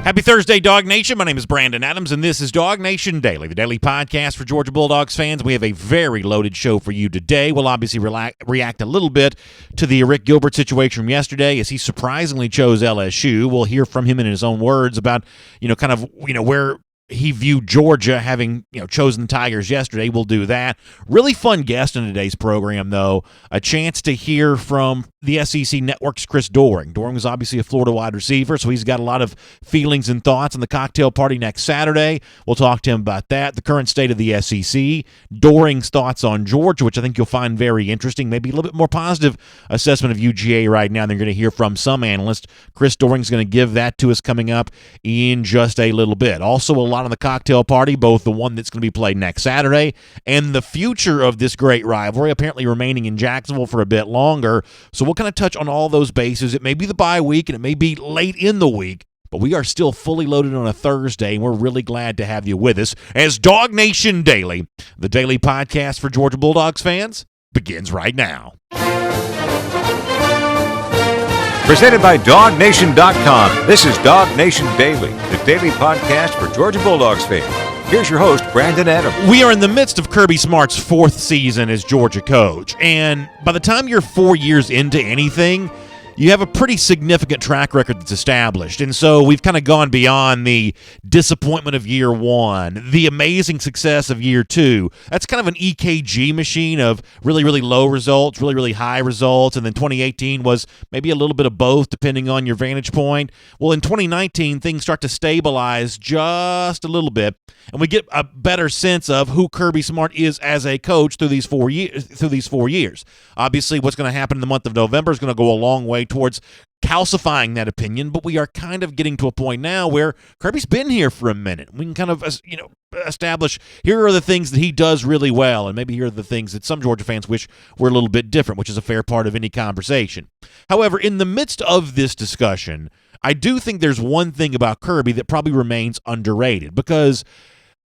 Happy Thursday, Dog Nation. My name is Brandon Adams, and this is DawgNation Daily, the daily podcast for Georgia Bulldogs fans. We have a very loaded show for you today. We'll obviously react a little bit to the Rick Gilbert situation from yesterday as he surprisingly chose LSU. We'll hear from him in his own words about, where he viewed Georgia having, chosen the Tigers yesterday. We'll do that. Really fun guest in today's program, though. A chance to hear from the SEC Network's Chris Doering. Doering was obviously a Florida wide receiver, so he's got a lot of feelings and thoughts on the cocktail party next Saturday. We'll talk to him about that, the current state of the SEC, Doering's thoughts on Georgia, which I think you'll find very interesting, maybe a little bit more positive assessment of UGA right now than you're going to hear from some analysts. Chris Doering's going to give that to us coming up in just a little bit. Also, a lot on the cocktail party, both the one that's going to be played next Saturday and the future of this great rivalry, apparently remaining in Jacksonville for a bit longer. So we'll kind of touch on all those bases. It may be the bye week and it may be late in the week, but we are still fully loaded on a Thursday, and we're really glad to have you with us as DawgNation Daily, the daily podcast for Georgia Bulldogs fans, begins right now. Presented by DawgNation.com. This is DawgNation Daily, the daily podcast for Georgia Bulldogs fans. Here's your host, Brandon Adams. We are in the midst of Kirby Smart's fourth season as Georgia coach, and by the time you're 4 years into anything, you have a pretty significant track record that's established. And so we've kind of gone beyond the disappointment of year one, the amazing success of year two. That's kind of an EKG machine of really, really low results, really, really high results. And then 2018 was maybe a little bit of both, depending on your vantage point. Well, in 2019, things start to stabilize just a little bit, and we get a better sense of who Kirby Smart is as a coach through these 4 years. Obviously, what's going to happen in the month of November is going to go a long way towards calcifying that opinion, but we are kind of getting to a point now where Kirby's been here for a minute. We can kind of, establish here are the things that he does really well, and maybe here are the things that some Georgia fans wish were a little bit different, which is a fair part of any conversation. However, in the midst of this discussion, I do think there's one thing about Kirby that probably remains underrated, because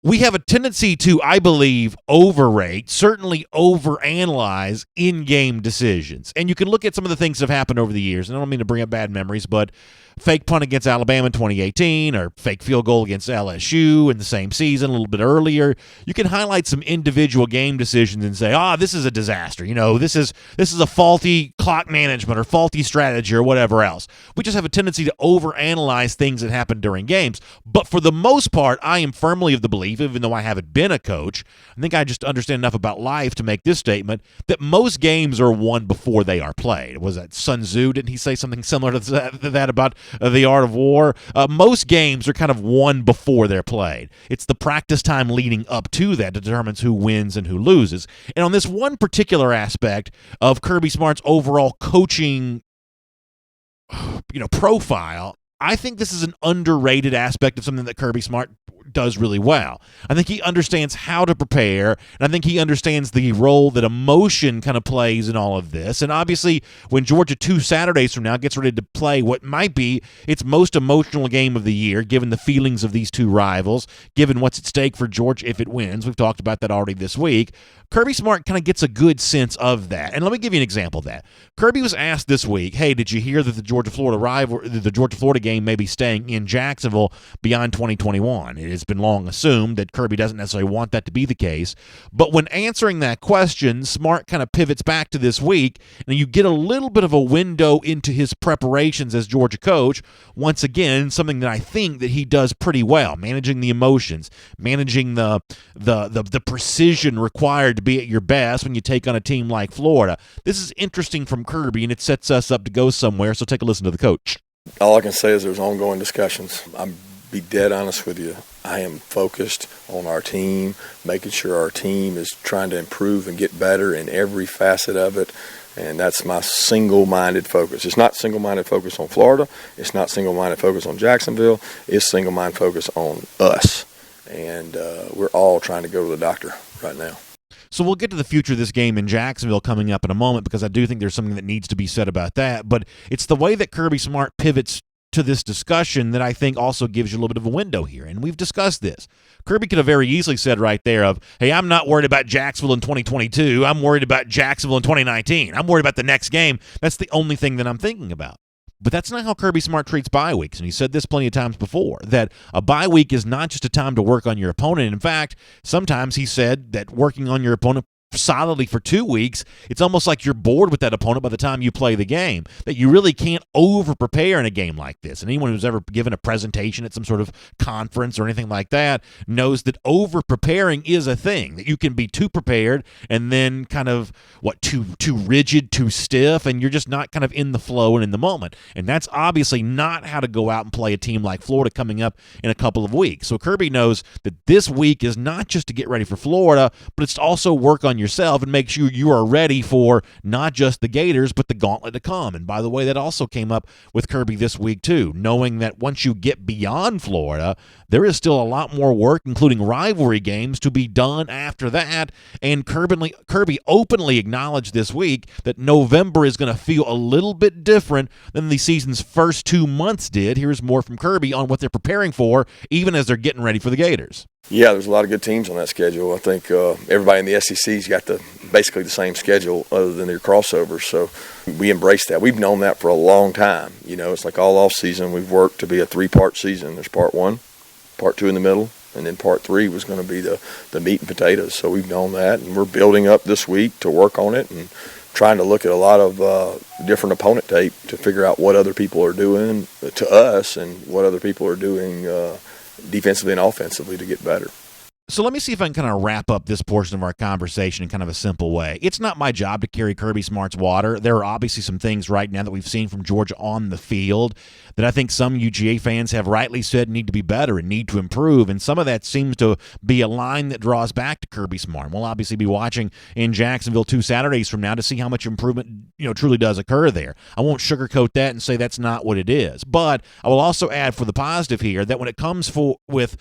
we have a tendency to, I believe, overrate, certainly overanalyze in-game decisions. And you can look at some of the things that have happened over the years, and I don't mean to bring up bad memories, but fake punt against Alabama in 2018 or fake field goal against LSU in the same season a little bit earlier. You can highlight some individual game decisions and say, this is a disaster. This is a faulty clock management or faulty strategy or whatever else. We just have a tendency to overanalyze things that happen during games. But for the most part, I am firmly of the belief, even though I haven't been a coach, I think I just understand enough about life to make this statement, that most games are won before they are played. Was that Sun Tzu? Didn't he say something similar to that about the art of war? Most games are kind of won before they're played. It's the practice time leading up to that determines who wins and who loses. And on this one particular aspect of Kirby Smart's overall coaching, profile, I think this is an underrated aspect of something that Kirby Smart does really well. I think he understands how to prepare, and I think he understands the role that emotion kind of plays in all of this. And obviously, when Georgia 2 Saturdays from now gets ready to play what might be its most emotional game of the year, given the feelings of these two rivals, given what's at stake for Georgia if it wins, we've talked about that already this week, Kirby Smart kind of gets a good sense of that. And let me give you an example of that. Kirby was asked this week, hey, did you hear that the Georgia-Florida game may be staying in Jacksonville beyond 2021? It has been long assumed that Kirby doesn't necessarily want that to be the case. But when answering that question, Smart kind of pivots back to this week, and you get a little bit of a window into his preparations as Georgia coach. Once again, something that I think that he does pretty well, managing the emotions, managing the precision required to be at your best when you take on a team like Florida. This is interesting from Kirby, and it sets us up to go somewhere, so take a listen to the coach. All I can say is there's ongoing discussions. I'm be dead honest with you. I am focused on our team, making sure our team is trying to improve and get better in every facet of it, and that's my single-minded focus. It's not single-minded focus on Florida. It's not single-minded focus on Jacksonville. It's single-minded focus on us, and we're all trying to go to the doctor right now. So we'll get to the future of this game in Jacksonville coming up in a moment, because I do think there's something that needs to be said about that. But it's the way that Kirby Smart pivots to this discussion that I think also gives you a little bit of a window here. And we've discussed this. Kirby could have very easily said right there of, hey, I'm not worried about Jacksonville in 2022. I'm worried about Jacksonville in 2019. I'm worried about the next game. That's the only thing that I'm thinking about. But that's not how Kirby Smart treats bye weeks, and he said this plenty of times before, that a bye week is not just a time to work on your opponent. In fact, sometimes he said that working on your opponent solidly for 2 weeks, it's almost like you're bored with that opponent by the time you play the game, that you really can't over-prepare in a game like this. And anyone who's ever given a presentation at some sort of conference or anything like that knows that over-preparing is a thing, that you can be too prepared and then kind of, too rigid, too stiff, and you're just not kind of in the flow and in the moment. And that's obviously not how to go out and play a team like Florida coming up in a couple of weeks. So Kirby knows that this week is not just to get ready for Florida, but it's to also work on yourself and make sure you are ready for not just the Gators, but the gauntlet to come. And by the way, that also came up with Kirby this week too, knowing that once you get beyond Florida, there is still a lot more work, including rivalry games, to be done after that. And Kirby openly acknowledged this week that November is going to feel a little bit different than the season's first 2 months did. Here's more from Kirby on what they're preparing for, even as they're getting ready for the Gators. Yeah, there's a lot of good teams on that schedule. I think everybody in the SEC's got basically the same schedule other than their crossovers. So we embrace that. We've known that for a long time. You know, it's like all off season we've worked to be a 3-part season. There's part 1, part 2 in the middle, and then part 3 was going to be the meat and potatoes. So we've known that, and we're building up this week to work on it and trying to look at a lot of different opponent tape to figure out what other people are doing to us and what other people are doing defensively and offensively to get better. So let me see if I can kind of wrap up this portion of our conversation in kind of a simple way. It's not my job to carry Kirby Smart's water. There are obviously some things right now that we've seen from Georgia on the field that I think some UGA fans have rightly said need to be better and need to improve, and some of that seems to be a line that draws back to Kirby Smart. We'll obviously be watching in Jacksonville 2 Saturdays from now to see how much improvement truly does occur there. I won't sugarcoat that and say that's not what it is, but I will also add for the positive here that when it comes with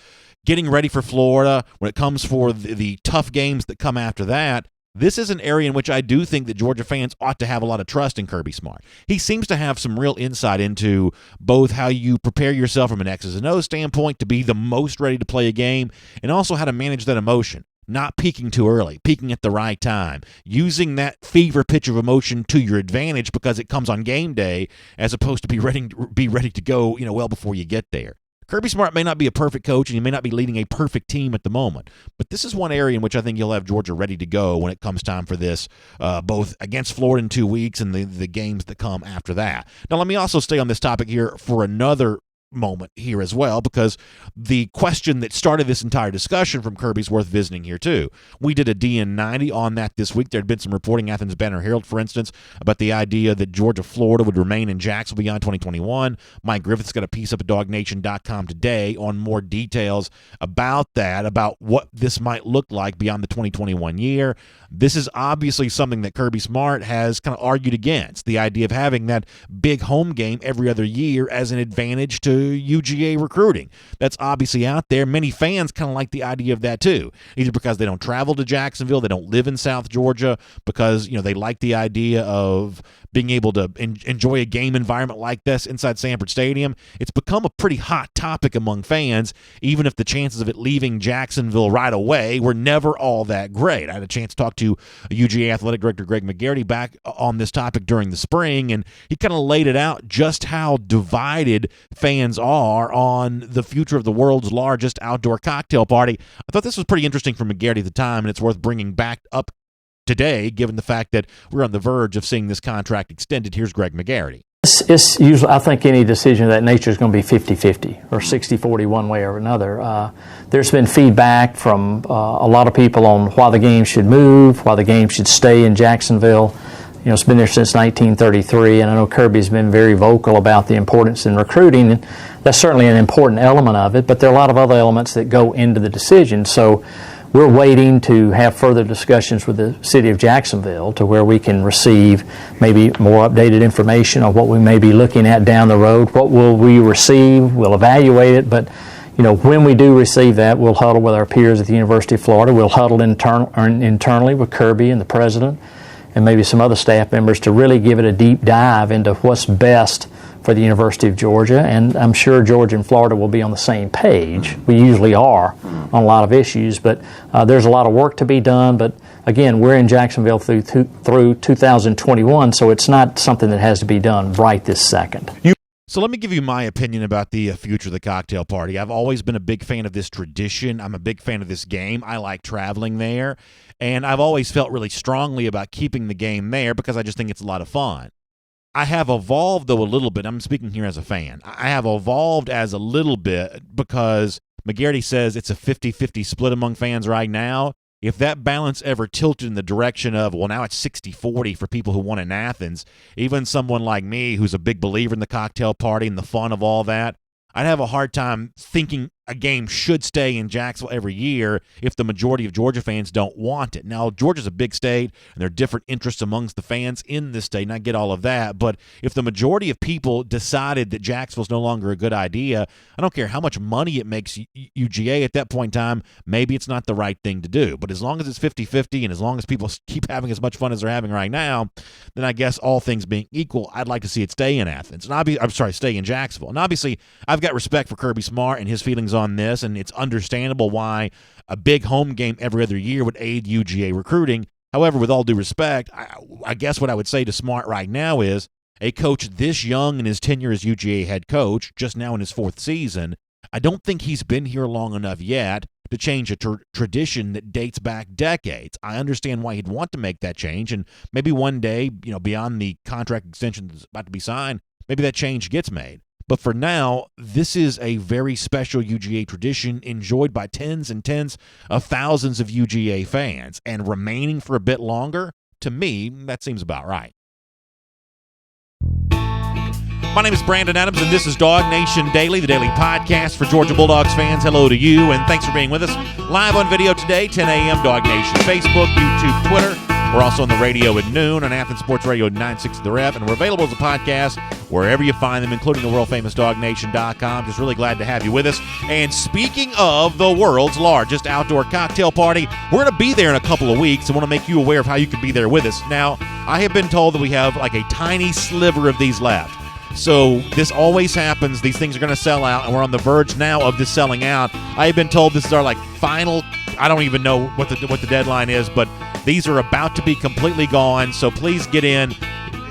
getting ready for Florida, when it comes for the tough games that come after that, this is an area in which I do think that Georgia fans ought to have a lot of trust in Kirby Smart. He seems to have some real insight into both how you prepare yourself from an X's and O's standpoint to be the most ready to play a game, and also how to manage that emotion. Not peaking too early, peaking at the right time, using that fever pitch of emotion to your advantage because it comes on game day, as opposed to be ready to go, well before you get there. Kirby Smart may not be a perfect coach, and he may not be leading a perfect team at the moment, but this is one area in which I think he'll have Georgia ready to go when it comes time for this, both against Florida in 2 weeks and the games that come after that. Now, let me also stay on this topic here for another moment here as well, because the question that started this entire discussion from Kirby's worth visiting here too. We did a DN90 on that this week. There had been some reporting, Athens Banner Herald, for instance, about the idea that Georgia-Florida would remain in Jacksonville beyond 2021. Mike Griffith's got a piece up at DawgNation.com today on more details about that, about what this might look like beyond the 2021 year. This is obviously something that Kirby Smart has kind of argued against, the idea of having that big home game every other year as an advantage to UGA recruiting. That's obviously out there. Many fans kind of like the idea of that too, either because they don't travel to Jacksonville, they don't live in South Georgia, because they like the idea of being able to enjoy a game environment like this inside Sanford Stadium. It's become a pretty hot topic among fans, even if the chances of it leaving Jacksonville right away were never all that great. I had a chance to talk to UGA Athletic Director Greg McGarity back on this topic during the spring, and he kind of laid it out just how divided fans are on the future of the world's largest outdoor cocktail party. I thought this was pretty interesting from McGarity at the time, and it's worth bringing back up today, given the fact that we're on the verge of seeing this contract extended. Here's Greg McGarity. It's usually, I think any decision of that nature is going to be 50-50 or 60-40 one way or another. There's been feedback from a lot of people on why the game should move, why the game should stay in Jacksonville. It's been there since 1933, and I know Kirby's been very vocal about the importance in recruiting. And that's certainly an important element of it, but there are a lot of other elements that go into the decision. So we're waiting to have further discussions with the city of Jacksonville to where we can receive maybe more updated information on what we may be looking at down the road. What will we receive? We'll evaluate it, but when we do receive that, we'll huddle with our peers at the University of Florida. We'll huddle internally with Kirby and the president and maybe some other staff members to really give it a deep dive into what's best for the University of Georgia, and I'm sure Georgia and Florida will be on the same page. We usually are on a lot of issues, but there's a lot of work to be done. But again, we're in Jacksonville through 2021, so it's not something that has to be done right this second. So let me give you my opinion about the future of the cocktail party. I've always been a big fan of this tradition. I'm a big fan of this game. I like traveling there, and I've always felt really strongly about keeping the game there because I just think it's a lot of fun. I have evolved, though, a little bit. I'm speaking here as a fan. I have evolved as a little bit because McGarity says it's a 50-50 split among fans right now. If that balance ever tilted in the direction of, well, now it's 60-40 for people who won in Athens, even someone like me who's a big believer in the cocktail party and the fun of all that, I'd have a hard time thinking a game should stay in Jacksonville every year if the majority of Georgia fans don't want it. Now, Georgia's a big state, and there are different interests amongst the fans in this state, and I get all of that, but if the majority of people decided that Jacksonville's no longer a good idea, I don't care how much money it makes UGA at that point in time, maybe it's not the right thing to do. But as long as it's 50-50 and as long as people keep having as much fun as they're having right now, then I guess all things being equal, I'd like to see it stay in Athens. And stay in Jacksonville. And obviously, I've got respect for Kirby Smart and his feelings on this, and it's understandable why a big home game every other year would aid UGA recruiting. However, with all due respect, I guess what I would say to Smart right now is a coach this young in his tenure as UGA head coach, just now in his 4th season, I don't think he's been here long enough yet to change a tradition that dates back decades. I understand why he'd want to make that change, and maybe one day, beyond the contract extension that's about to be signed, maybe that change gets made. But for now, this is a very special UGA tradition enjoyed by tens and tens of thousands of UGA fans, and remaining for a bit longer, to me, that seems about right. My name is Brandon Adams, and this is DawgNation Daily, the daily podcast for Georgia Bulldogs fans. Hello to you, and thanks for being with us. Live on video today, 10 a.m., DawgNation, Facebook, YouTube, Twitter. We're also on the radio at noon on Athens Sports Radio 960 The Ref, and we're available as a podcast wherever you find them, including the world-famous DawgNation.com. Just really glad to have you with us. And speaking of the world's largest outdoor cocktail party, we're going to be there in a couple of weeks and want to make you aware of how you can be there with us. Now, I have been told that we have like a tiny sliver of these left. So this always happens. These things are going to sell out, and we're on the verge now of this selling out. I have been told this is our final. I don't even know what the deadline is, but these are about to be completely gone. So please get in.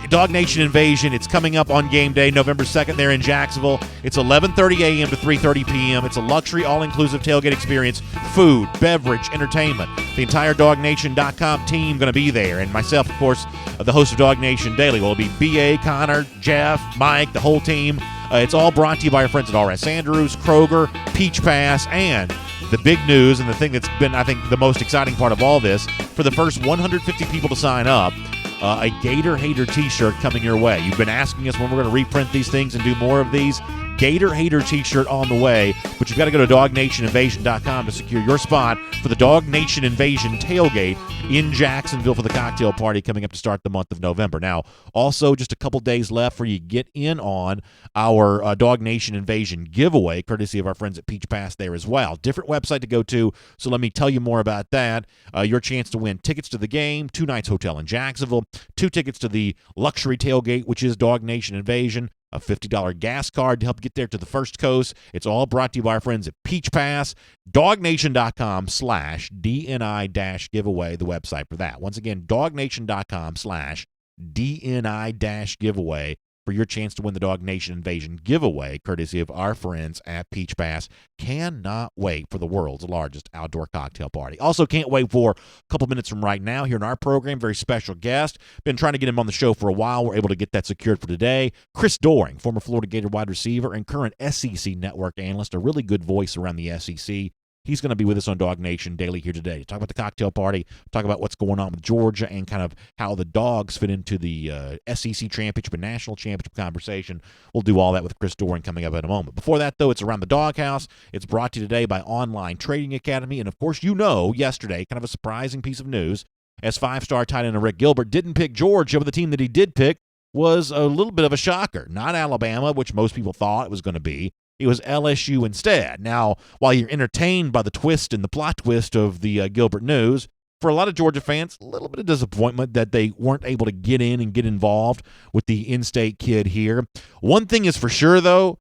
DawgNation Invasion. It's coming up on game day, November 2nd there in Jacksonville. It's 11:30 a.m. to 3:30 p.m. It's a luxury, all-inclusive tailgate experience. Food, beverage, entertainment. The entire DawgNation.com team going to be there. And myself, of course, the host of DawgNation Daily. Will be B.A., Connor, Jeff, Mike, the whole team. It's all brought to you by our friends at RS Andrews, Kroger, Peach Pass, and the big news, and the thing that's been, I think, the most exciting part of all this, for the first 150 people to sign up, a Gator Hater t-shirt coming your way. You've been asking us when we're going to reprint these things and do more of these. Gator Hater t-shirt on the way, but you've got to go to DawgNationInvasion.com to secure your spot for the DawgNation Invasion tailgate in Jacksonville for the cocktail party coming up to start the month of November. Now, also just a couple days left for you to get in on our DawgNation Invasion giveaway, courtesy of our friends at Peach Pass there as well. Different website to go to, so let me tell you more about that. Your chance to win tickets to the game, 2 nights hotel in Jacksonville, 2 tickets to the luxury tailgate, which is DawgNation Invasion, a $50 gas card to help get there to the First Coast. It's all brought to you by our friends at Peach Pass. DawgNation.com/DNI-giveaway, the website for that. Once again, DawgNation.com/DNI-giveaway for your chance to win the DawgNation Invasion giveaway, courtesy of our friends at Peach Pass. Cannot wait for the world's largest outdoor cocktail party. Also can't wait for a couple minutes from right now here in our program, very special guest. Been trying to get him on the show for a while. We're able to get that secured for today. Chris Doering, former Florida Gator wide receiver and current SEC network analyst, a really good voice around the SEC. He's going to be with us on DawgNation Daily here today to talk about the cocktail party, talk about what's going on with Georgia, and kind of how the Dogs fit into the SEC championship and national championship conversation. We'll do all that with Chris Doering coming up in a moment. Before that, though, it's Around the Doghouse. It's brought to you today by Online Trading Academy. And, of course, yesterday, kind of a surprising piece of news, as 5-star tight end Rick Gilbert didn't pick Georgia, but the team that he did pick was a little bit of a shocker. Not Alabama, which most people thought it was going to be. It was LSU instead. Now, while you're entertained by the twist and the plot twist of the Gilbert news, for a lot of Georgia fans, a little bit of disappointment that they weren't able to get in and get involved with the in-state kid here. One thing is for sure, though,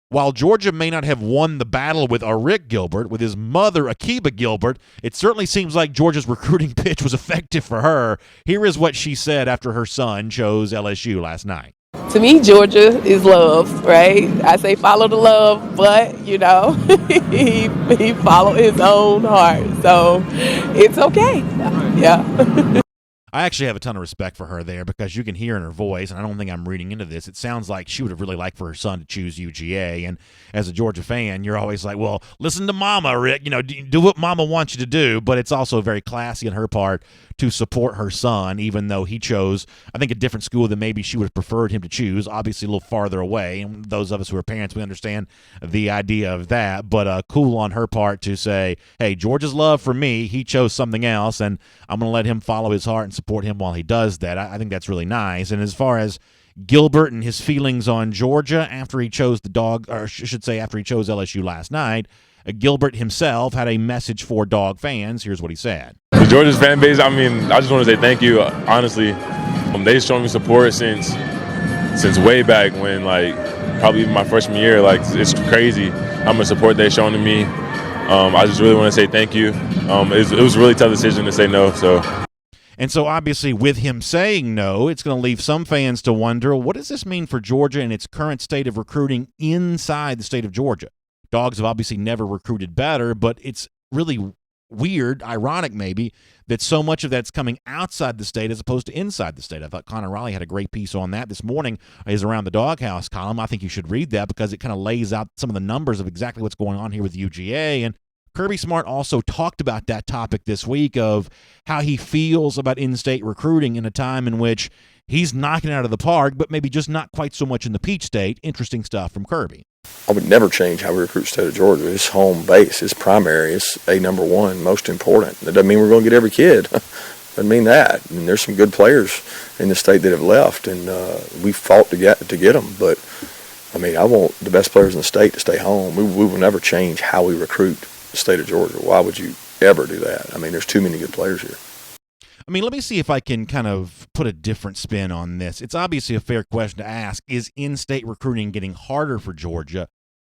while Georgia may not have won the battle with a Rick Gilbert, with his mother, Akiba Gilbert, it certainly seems like Georgia's recruiting pitch was effective for her. Here is what she said after her son chose LSU last night. To me, Georgia is love, right? I say follow the love, but, he followed his own heart. So it's okay. Yeah. I actually have a ton of respect for her there because you can hear in her voice, and I don't think I'm reading into this, it sounds like she would have really liked for her son to choose UGA. And as a Georgia fan, you're always like, well, listen to Mama, Rick. Do what Mama wants you to do. But it's also very classy on her part to support her son, even though he chose, I think, a different school than maybe she would have preferred him to choose, obviously a little farther away. And those of us who are parents, we understand the idea of that. But cool on her part to say, hey, Georgia's love for me, he chose something else, and I'm going to let him follow his heart and support him while he does that. I think that's really nice. And as far as Gilbert and his feelings on Georgia after he chose after he chose LSU last night, Gilbert himself had a message for Dog fans. Here's what he said. The Georgia's fan base, I just want to say thank you. Honestly, they've shown me support since way back when, probably even my freshman year. It's crazy how much support they've shown to me. I just really want to say thank you. It was a really tough decision to say no. And so obviously with him saying no, it's going to leave some fans to wonder, what does this mean for Georgia and its current state of recruiting inside the state of Georgia? Dogs have obviously never recruited better, but it's really weird, ironic maybe, that so much of that's coming outside the state as opposed to inside the state. I thought Connor Raleigh had a great piece on that this morning. His Around the Doghouse column. I think you should read that because it kind of lays out some of the numbers of exactly what's going on here with UGA. And Kirby Smart also talked about that topic this week of how he feels about in-state recruiting in a time in which he's knocking it out of the park, but maybe just not quite so much in the Peach State. Interesting stuff from Kirby. I would never change how we recruit the state of Georgia. It's home base. It's primary. It's number one, most important. That doesn't mean we're going to get every kid. Doesn't mean that. There's some good players in the state that have left, and we fought to get them. But, I want the best players in the state to stay home. We will never change how we recruit the state of Georgia. Why would you ever do that? There's too many good players here. Let me see if I can kind of put a different spin on this. It's obviously a fair question to ask. Is in-state recruiting getting harder for Georgia?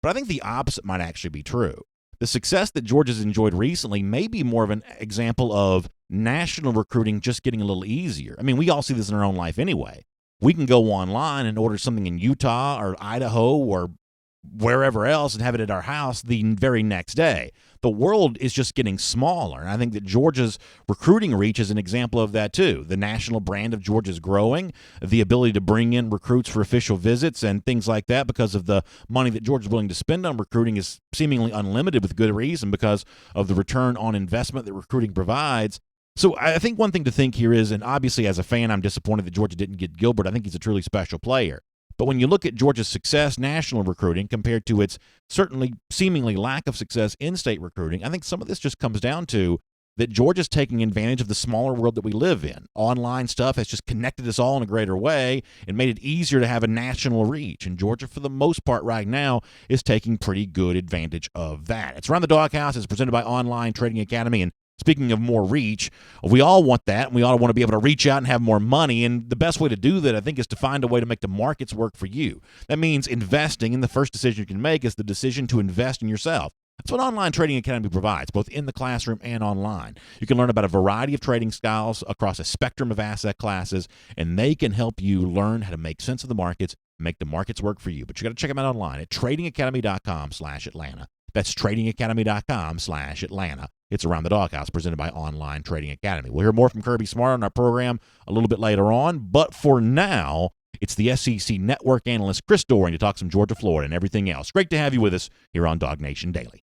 But I think the opposite might actually be true. The success that Georgia's enjoyed recently may be more of an example of national recruiting just getting a little easier. We all see this in our own life anyway. We can go online and order something in Utah or Idaho or wherever else and have it at our house the very next day. The world is just getting smaller, and I think that Georgia's recruiting reach is an example of that too. The national brand of Georgia is growing, the ability to bring in recruits for official visits and things like that because of the money that Georgia's willing to spend on recruiting is seemingly unlimited with good reason because of the return on investment that recruiting provides. So I think one thing to think here is, and obviously as a fan I'm disappointed that Georgia didn't get Gilbert. I think he's a truly special player. But when you look at Georgia's success national recruiting compared to its certainly seemingly lack of success in-state recruiting, I think some of this just comes down to that Georgia's taking advantage of the smaller world that we live in. Online stuff has just connected us all in a greater way and made it easier to have a national reach. And Georgia, for the most part right now, is taking pretty good advantage of that. It's Around the Doghouse. It's presented by Online Trading Academy. And speaking of more reach, we all want that, and we all want to be able to reach out and have more money, and the best way to do that, I think, is to find a way to make the markets work for you. That means investing, and the first decision you can make is the decision to invest in yourself. That's what Online Trading Academy provides, both in the classroom and online. You can learn about a variety of trading styles across a spectrum of asset classes, and they can help you learn how to make sense of the markets, make the markets work for you. But you got to check them out online at tradingacademy.com/Atlanta. That's tradingacademy.com/Atlanta. It's Around the Doghouse, presented by Online Trading Academy. We'll hear more from Kirby Smart on our program a little bit later on, but for now, it's the SEC network analyst Chris Doering to talk some Georgia, Florida, and everything else. Great to have you with us here on DawgNation Daily.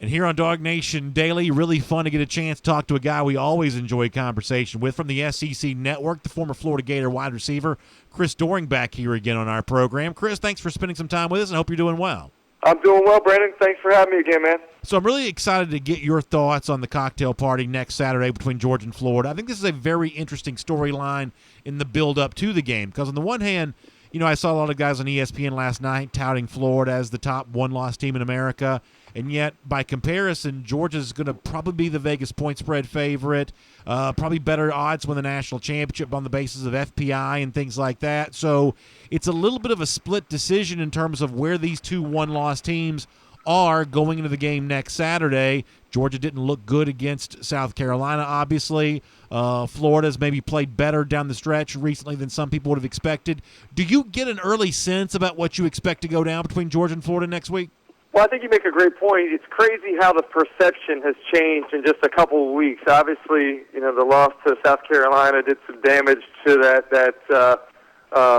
And here on DawgNation Daily, really fun to get a chance to talk to a guy we always enjoy conversation with from the SEC Network, the former Florida Gator wide receiver, Chris Doering, back here again on our program. Chris, thanks for spending some time with us, and I hope you're doing well. I'm doing well, Brandon. Thanks for having me again, man. So I'm really excited to get your thoughts on the cocktail party next Saturday between Georgia and Florida. I think this is a very interesting storyline in the build-up to the game because on the one hand, I saw a lot of guys on ESPN last night touting Florida as the top one-loss team in America, and yet by comparison, Georgia's going to probably be the Vegas point spread favorite, probably better odds win the national championship on the basis of FPI and things like that. So it's a little bit of a split decision in terms of where these two one-loss teams are going into the game next Saturday. Georgia didn't look good against South Carolina, obviously. Florida's maybe played better down the stretch recently than some people would have expected. Do you get an early sense about what you expect to go down between Georgia and Florida next week? Well, I think you make a great point. It's crazy how the perception has changed in just a couple of weeks. Obviously, the loss to South Carolina did some damage to that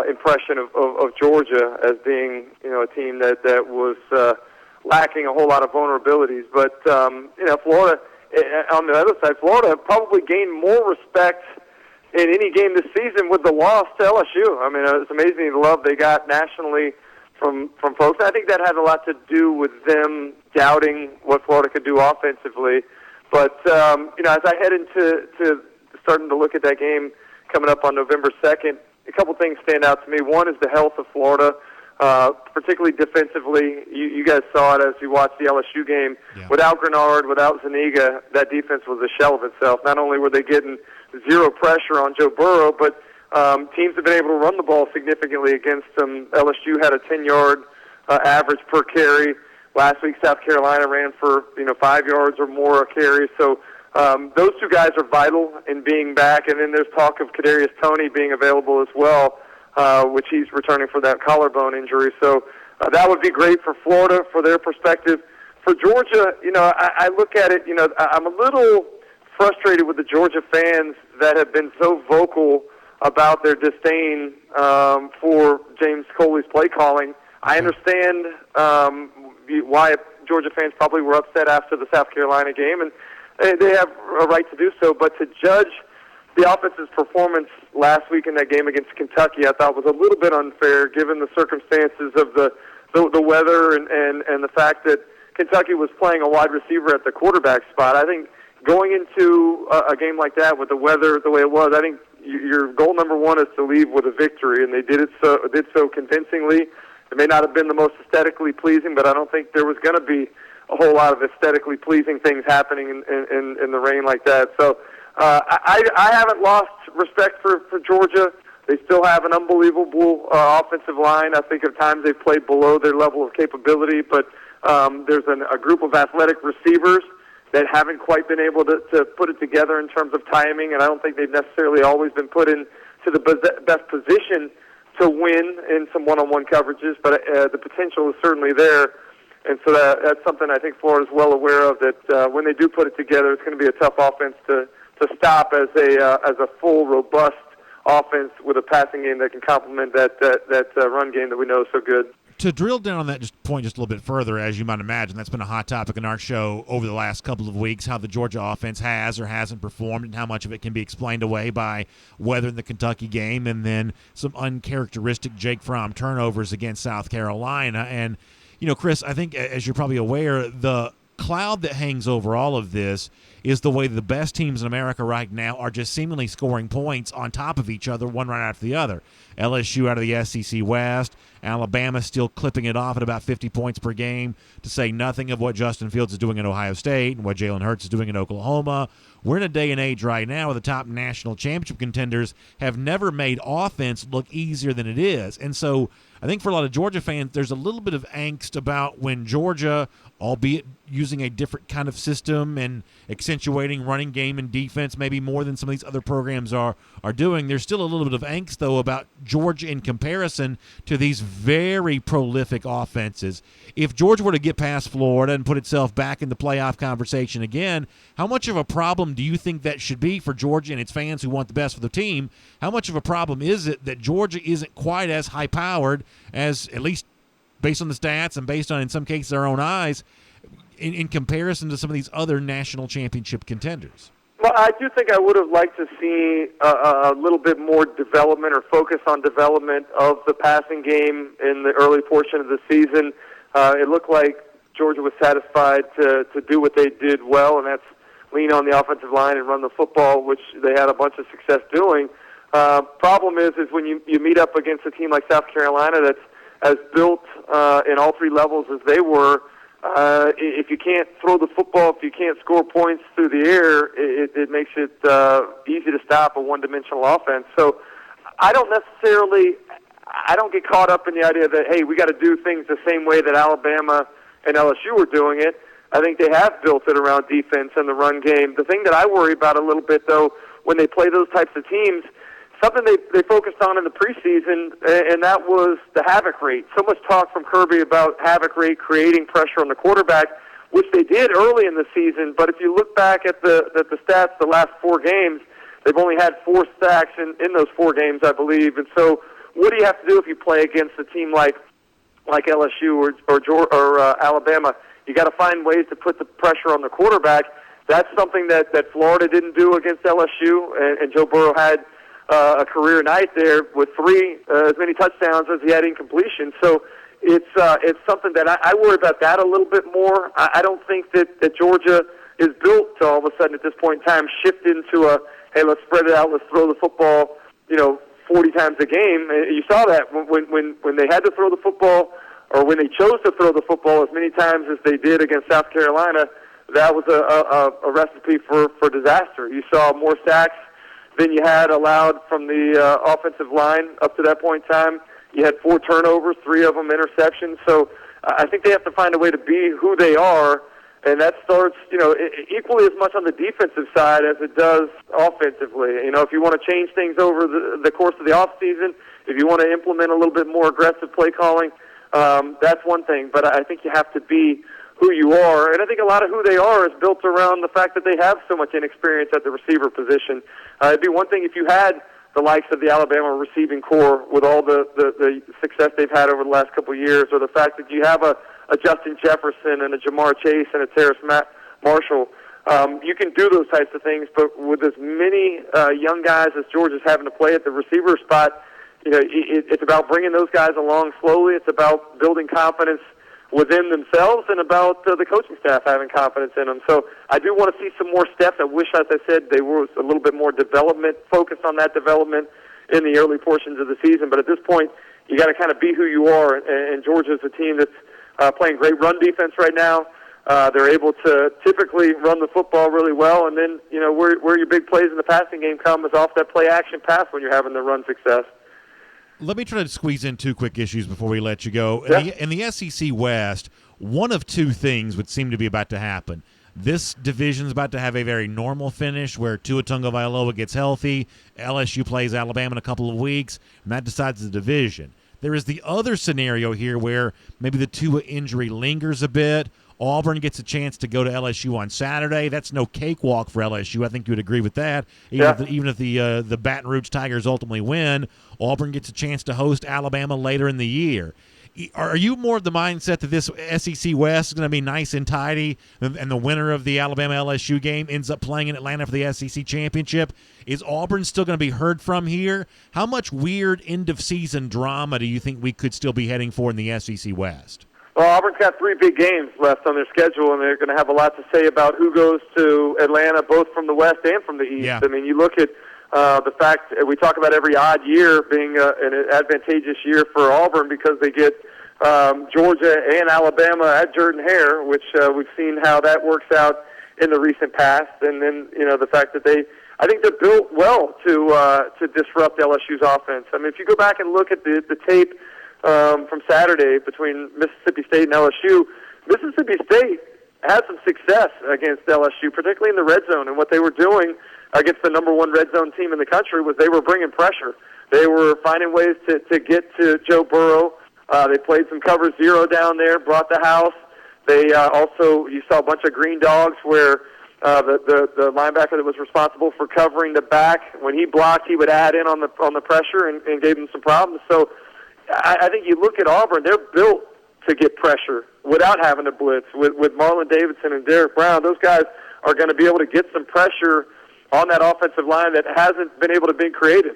impression of Georgia as being, a team that was lacking a whole lot of vulnerabilities. But, Florida, on the other side, Florida probably gained more respect in any game this season with the loss to LSU. I mean, it's amazing the love they got nationally from folks. I think that had a lot to do with them doubting what Florida could do offensively. But, as I head into starting to look at that game coming up on November 2nd, a couple things stand out to me. One is the health of Florida, particularly defensively. You guys saw it as you watched the LSU game. Yeah. Without Grenard, without Zuniga, that defense was a shell of itself. Not only were they getting zero pressure on Joe Burrow, but teams have been able to run the ball significantly against them. LSU had a 10-yard average per carry. Last week, South Carolina ran for 5 yards or more a carry. So those two guys are vital in being back. And then there's talk of Kadarius Toney being available as well, which he's returning for that collarbone injury. So that would be great for Florida, for their perspective. For Georgia, I look at it, I'm a little frustrated with the Georgia fans that have been so vocal about their disdain for James Coley's play calling. I understand why Georgia fans probably were upset after the South Carolina game, and they have a right to do so. But to judge the offense's performance last week in that game against Kentucky, I thought was a little bit unfair given the circumstances of the weather and the fact that Kentucky was playing a wide receiver at the quarterback spot. I think going into a game like that with the weather the way it was, I think your goal number one is to leave with a victory, and they did so convincingly. It may not have been the most aesthetically pleasing, but I don't think there was going to be a whole lot of aesthetically pleasing things happening in the rain like that. So I haven't lost respect for Georgia. They still have an unbelievable offensive line. I think at times they've played below their level of capability, but there's a group of athletic receivers that haven't quite been able to put it together in terms of timing, and I don't think they've necessarily always been put into the best position to win in some one-on-one coverages, but the potential is certainly there. And so that's something I think Florida's well aware of, that when they do put it together, it's going to be a tough offense to stop as a full, robust offense with a passing game that can complement that run game that we know is so good. To drill down on that point just a little bit further, as you might imagine, that's been a hot topic in our show over the last couple of weeks, how the Georgia offense has or hasn't performed and how much of it can be explained away by weather in the Kentucky game and then some uncharacteristic Jake Fromm turnovers against South Carolina. And, Chris, I think as you're probably aware, the cloud that hangs over all of this is the way the best teams in America right now are just seemingly scoring points on top of each other, one right after the other. LSU out of the SEC West, Alabama still clipping it off at about 50 points per game, to say nothing of what Justin Fields is doing at Ohio State and what Jalen Hurts is doing in Oklahoma. We're in a day and age right now where the top national championship contenders have never made offense look easier than it is. And so I think for a lot of Georgia fans, there's a little bit of angst about when Georgia, albeit using a different kind of system and accentuating running game and defense maybe more than some of these other programs are doing, there's still a little bit of angst, though, about Georgia in comparison to these very prolific offenses. If Georgia were to get past Florida and put itself back in the playoff conversation again, how much of a problem do you think that should be for Georgia and its fans who want the best for the team? How much of a problem is it that Georgia isn't quite as high-powered as, at least based on the stats and based on, in some cases, our own eyes, in comparison to some of these other national championship contenders? Well, I do think I would have liked to see a little bit more development or focus on development of the passing game in the early portion of the season. It looked like Georgia was satisfied to do what they did well, and that's lean on the offensive line and run the football, which they had a bunch of success doing. Problem is when you meet up against a team like South Carolina that's as built in all three levels as they were, if you can't throw the football, if you can't score points through the air, it makes it easy to stop a one-dimensional offense. So I don't get caught up in the idea that, hey, we got to do things the same way that Alabama and LSU were doing it. I think they have built it around defense and the run game. The thing that I worry about a little bit, though, when they play those types of teams, something they focused on in the preseason, and that was the havoc rate. So much talk from Kirby about havoc rate, creating pressure on the quarterback, which they did early in the season. But if you look back at the stats the last 4 games, they've only had 4 sacks in those 4 games, I believe. And so what do you have to do if you play against a team like LSU or Alabama? You got to find ways to put the pressure on the quarterback. That's something that Florida didn't do against LSU, and Joe Burrow had a career night there with 3 as many touchdowns as he had incompletion. So it's something that I worry about that a little bit more. I don't think that Georgia is built to all of a sudden at this point in time shift into a, hey, let's spread it out, let's throw the football, 40 times a game. You saw that when they had to throw the football, or when they chose to throw the football as many times as they did against South Carolina. That was a recipe for disaster. You saw more sacks than you had allowed from the offensive line up to that point in time. You had 4 turnovers, 3 of them interceptions. So I think they have to find a way to be who they are, and that starts, equally as much on the defensive side as it does offensively. If you want to change things over the course of the offseason, if you want to implement a little bit more aggressive play calling, that's one thing. But I think you have to be who you are, and I think a lot of who they are is built around the fact that they have so much inexperience at the receiver position. It'd be one thing if you had the likes of the Alabama receiving core with all the success they've had over the last couple of years, or the fact that you have a Justin Jefferson and a Jamar Chase and a Terrace Marshall. You can do those types of things, but with as many young guys as Georgia's having to play at the receiver spot, it's about bringing those guys along slowly. It's about building confidence within themselves and about the coaching staff having confidence in them. So I do want to see some more steps. I wish, as I said, they were a little bit more focused on that development in the early portions of the season. But at this point, you got to kind of be who you are. And Georgia's a team that's playing great run defense right now. They're able to typically run the football really well. And then, where your big plays in the passing game come is off that play-action pass when you're having the run success. Let me try to squeeze in 2 quick issues before we let you go. Yeah. In the SEC West, one of 2 things would seem to be about to happen. This division's about to have a very normal finish where Tua Tagovailoa gets healthy, LSU plays Alabama in a couple of weeks, and that decides the division. There is the other scenario here where maybe the Tua injury lingers a bit. Auburn gets a chance to go to LSU on Saturday. That's no cakewalk for LSU. I think you would agree with that. Even if the Baton Rouge Tigers ultimately win, Auburn gets a chance to host Alabama later in the year. Are you more of the mindset that this SEC West is going to be nice and tidy, and the winner of the Alabama-LSU game ends up playing in Atlanta for the SEC championship? Is Auburn still going to be heard from here? How much weird end-of-season drama do you think we could still be heading for in the SEC West? Well, Auburn's got 3 big games left on their schedule, and they're going to have a lot to say about who goes to Atlanta, both from the West and from the East. Yeah. I mean, you look at the fact we talk about every odd year being an advantageous year for Auburn because they get Georgia and Alabama at Jordan-Hare, which we've seen how that works out in the recent past. And then, the fact that I think they're built well to disrupt LSU's offense. I mean, if you go back and look at the tape from Saturday between Mississippi State and LSU, Mississippi State had some success against LSU, particularly in the red zone. And what they were doing against the number 1 red zone team in the country was they were bringing pressure. They were finding ways to get to Joe Burrow. They played some cover 0 down there, brought the house. They also, you saw a bunch of green dogs where the linebacker that was responsible for covering the back, when he blocked, he would add in on the pressure and gave them some problems. So I think you look at Auburn, they're built to get pressure without having to blitz. With Marlon Davidson and Derek Brown, those guys are going to be able to get some pressure on that offensive line that hasn't been able to be creative.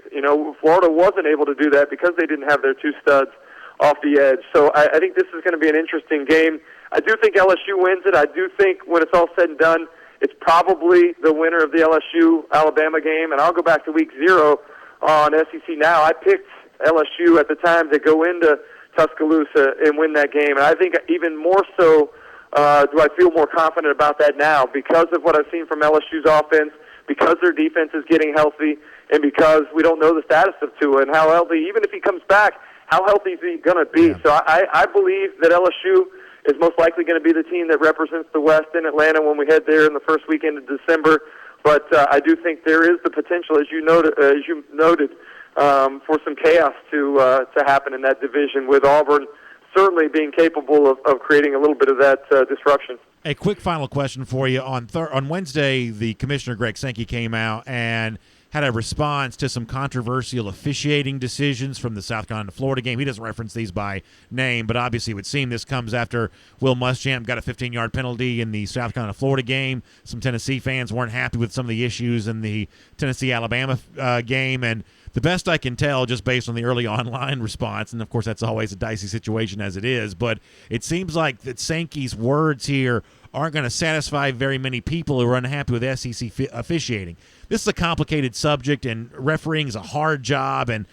Florida wasn't able to do that because they didn't have their 2 studs off the edge. So I think this is going to be an interesting game. I do think LSU wins it. I do think when it's all said and done, it's probably the winner of the LSU-Alabama game. And I'll go back to week 0 on SEC Now. I picked LSU at the time to go into Tuscaloosa and win that game. And I think even more so do I feel more confident about that now because of what I've seen from LSU's offense, because their defense is getting healthy, and because we don't know the status of Tua and how healthy, even if he comes back, how healthy is he going to be? Yeah. So I believe that LSU is most likely going to be the team that represents the West in Atlanta when we head there in the first weekend of December. But I do think there is the potential, as you noted, for some chaos to happen in that division, with Auburn certainly being capable of creating a little bit of that disruption. A quick final question for you. On Wednesday, the Commissioner, Greg Sankey, came out and had a response to some controversial officiating decisions from the South Carolina-Florida game. He doesn't reference these by name, but obviously it would seem this comes after Will Muschamp got a 15-yard penalty in the South Carolina-Florida game. Some Tennessee fans weren't happy with some of the issues in the Tennessee-Alabama game, and the best I can tell, just based on the early online response, and of course that's always a dicey situation as it is, but it seems like that Sankey's words here aren't going to satisfy very many people who are unhappy with SEC officiating. This is a complicated subject, and refereeing is a hard job, and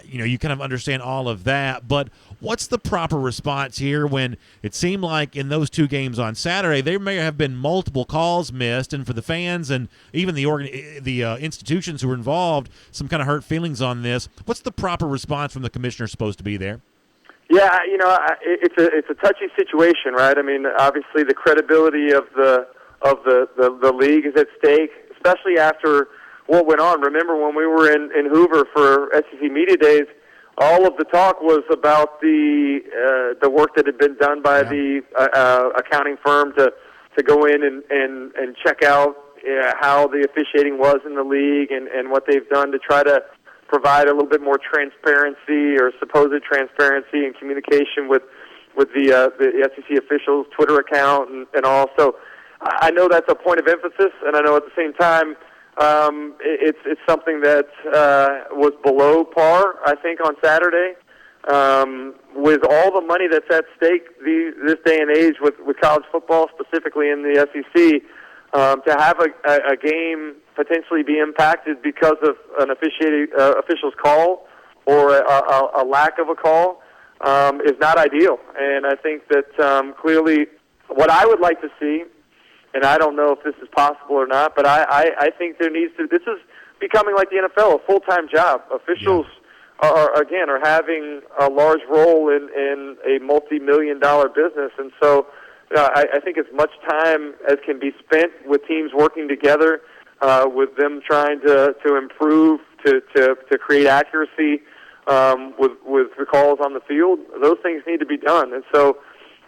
you kind of understand all of that. But what's the proper response here when it seemed like in those two games on Saturday there may have been multiple calls missed, and for the fans and even the institutions who were involved, some kind of hurt feelings on this? What's the proper response from the commissioner supposed to be there? Yeah, it's a touchy situation, right? I mean, obviously the credibility of the league is at stake, especially after what went on. Remember when we were in Hoover for SEC Media Days, all of the talk was about the work that had been done by the accounting firm to go in and check out how the officiating was in the league and what they've done to try to provide a little bit more transparency or supposed transparency and communication with the SEC officials' Twitter account and all. So I know that's a point of emphasis, and I know at the same time it's something that was below par, I think, on Saturday. With all the money that's at stake this day and age with college football, specifically in the SEC, to have a game potentially be impacted because of an official's call or a lack of a call is not ideal. And I think that clearly what I would like to see, and I don't know if this is possible or not, but I think there needs to, this is becoming like the NFL, a full-time job. Officials are having a large role in a multi-million-dollar business, and so I think as much time as can be spent with teams working together, with them trying to improve, to create accuracy with the calls on the field, those things need to be done. And so,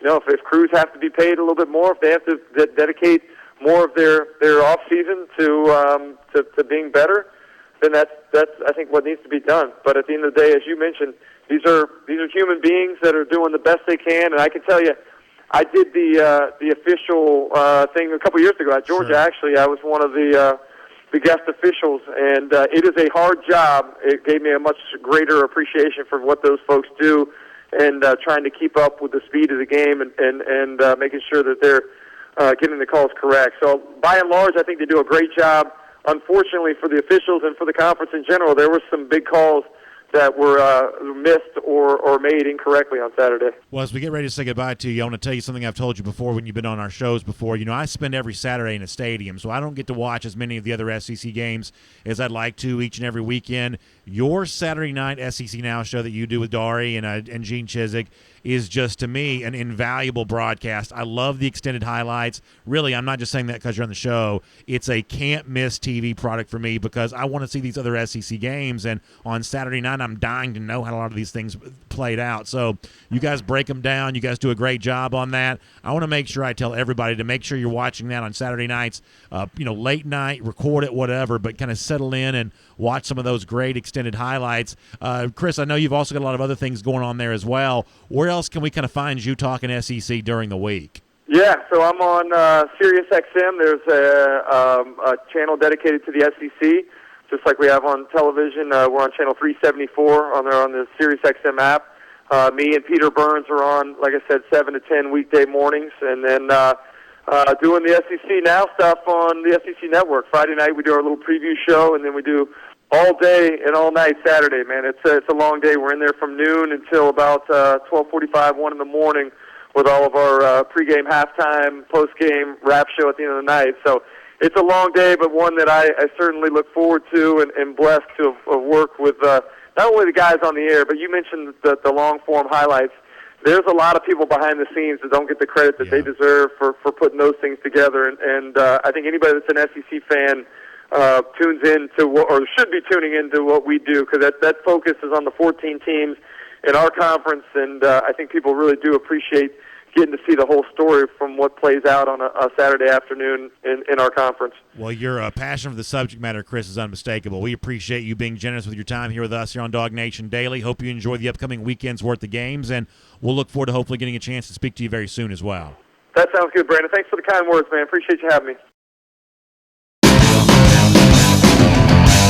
if crews have to be paid a little bit more, if they have to dedicate more of their off season to being better, then that's I think what needs to be done. But at the end of the day, as you mentioned, these are human beings that are doing the best they can, and I can tell you, I did the official thing a couple years ago at Georgia. Sure. Actually, I was one of the guest officials, and it is a hard job. It gave me a much greater appreciation for what those folks do, and trying to keep up with the speed of the game and making sure that they're getting the calls correct. So by and large, I think they do a great job. Unfortunately for the officials and for the conference in general, there were some big calls that were missed or made incorrectly on Saturday. Well, as we get ready to say goodbye to you, I want to tell you something I've told you before when you've been on our shows before. I spend every Saturday in a stadium, so I don't get to watch as many of the other SEC games as I'd like to each and every weekend. Your Saturday night SEC Now show that you do with Dari and Gene Chizik is just, to me, an invaluable broadcast. I love the extended highlights. Really, I'm not just saying that because you're on the show. It's a can't-miss TV product for me because I want to see these other SEC games, and on Saturday night, I'm dying to know how a lot of these things played out. So you guys break them down. You guys do a great job on that. I want to make sure I tell everybody to make sure you're watching that on Saturday nights, late night, record it, whatever, but kind of settle in and watch some of those great extended highlights. Chris, I know you've also got a lot of other things going on there as well. Where else can we kind of find you talking SEC during the week? Yeah, so I'm on Sirius XM. There's a channel dedicated to the SEC, just like we have on television. We're on channel 374 on the Sirius XM app. Me and Peter Burns are on, like I said, 7 to 10 weekday mornings, and then doing the SEC Now stuff on the SEC Network. Friday night we do our little preview show, and then we do all day and all night Saturday, man. It's a long day. We're in there from noon until about 12:45, 1 in the morning with all of our pregame, halftime, postgame rap show at the end of the night. So it's a long day, but one that I certainly look forward to and blessed to work with not only the guys on the air, but you mentioned the long-form highlights. there's a lot of people behind the scenes that don't get the credit that they deserve for putting those things together. And I think anybody that's an SEC fan tunes in to or should be tuning into what we do, because that focus is on the 14 teams in our conference, and I think people really do appreciate getting to see the whole story from what plays out on a Saturday afternoon in our conference. Well, your passion for the subject matter, Chris, is unmistakable. We appreciate you being generous with your time here with us here on DawgNation Daily. Hope you enjoy the upcoming weekend's worth of games, and we'll look forward to hopefully getting a chance to speak to you very soon as well. That sounds good, Brandon. Thanks for the kind words, man. Appreciate you having me.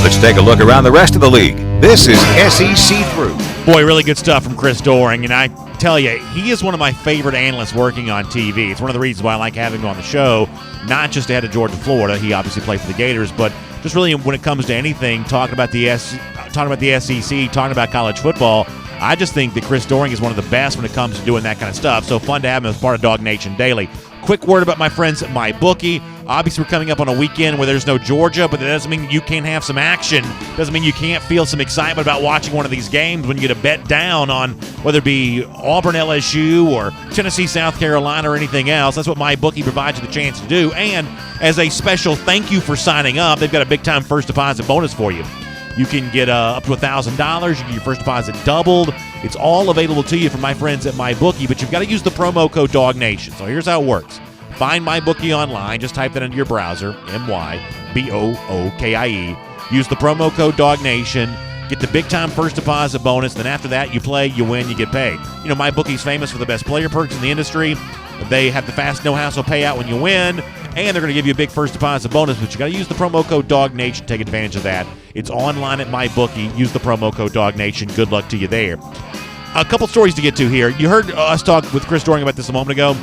Let's take a look around the rest of the league. This is SEC Through. Boy, really good stuff from Chris Doering, and I tell you, he is one of my favorite analysts working on TV. It's one of the reasons why I like having him on the show, not just ahead of Georgia, Florida. He obviously played for the Gators, but just really when it comes to anything, talking about the SEC, talking about college football. I just think that Chris Doering is one of the best when it comes to doing that kind of stuff. So fun to have him as part of DawgNation Daily. Quick word about my friends at MyBookie. Obviously, we're coming up on a weekend where there's no Georgia, but that doesn't mean you can't have some action. Doesn't mean you can't feel some excitement about watching one of these games when you get a bet down on whether it be Auburn, LSU, or Tennessee, South Carolina, or anything else. That's what MyBookie provides you the chance to do. And as a special thank you for signing up, they've got a big-time first deposit bonus for you. You can get up to $1,000. You get your first deposit doubled. It's all available to you from my friends at MyBookie, but you've got to use the promo code DawgNation. So here's how it works. Find MyBookie online. Just type that into your browser, MyBookie. Use the promo code DawgNation. Get the big-time first deposit bonus. Then after that, you play, you win, you get paid. You know, MyBookie's famous for the best player perks in the industry. They have the fast, no-hassle payout when you win, and they're going to give you a big first deposit bonus, but you got to use the promo code DawgNation to take advantage of that. It's online at MyBookie. Use the promo code DawgNation. Good luck to you there. A couple stories to get to here. You heard us talk with Chris Doering about this a moment ago.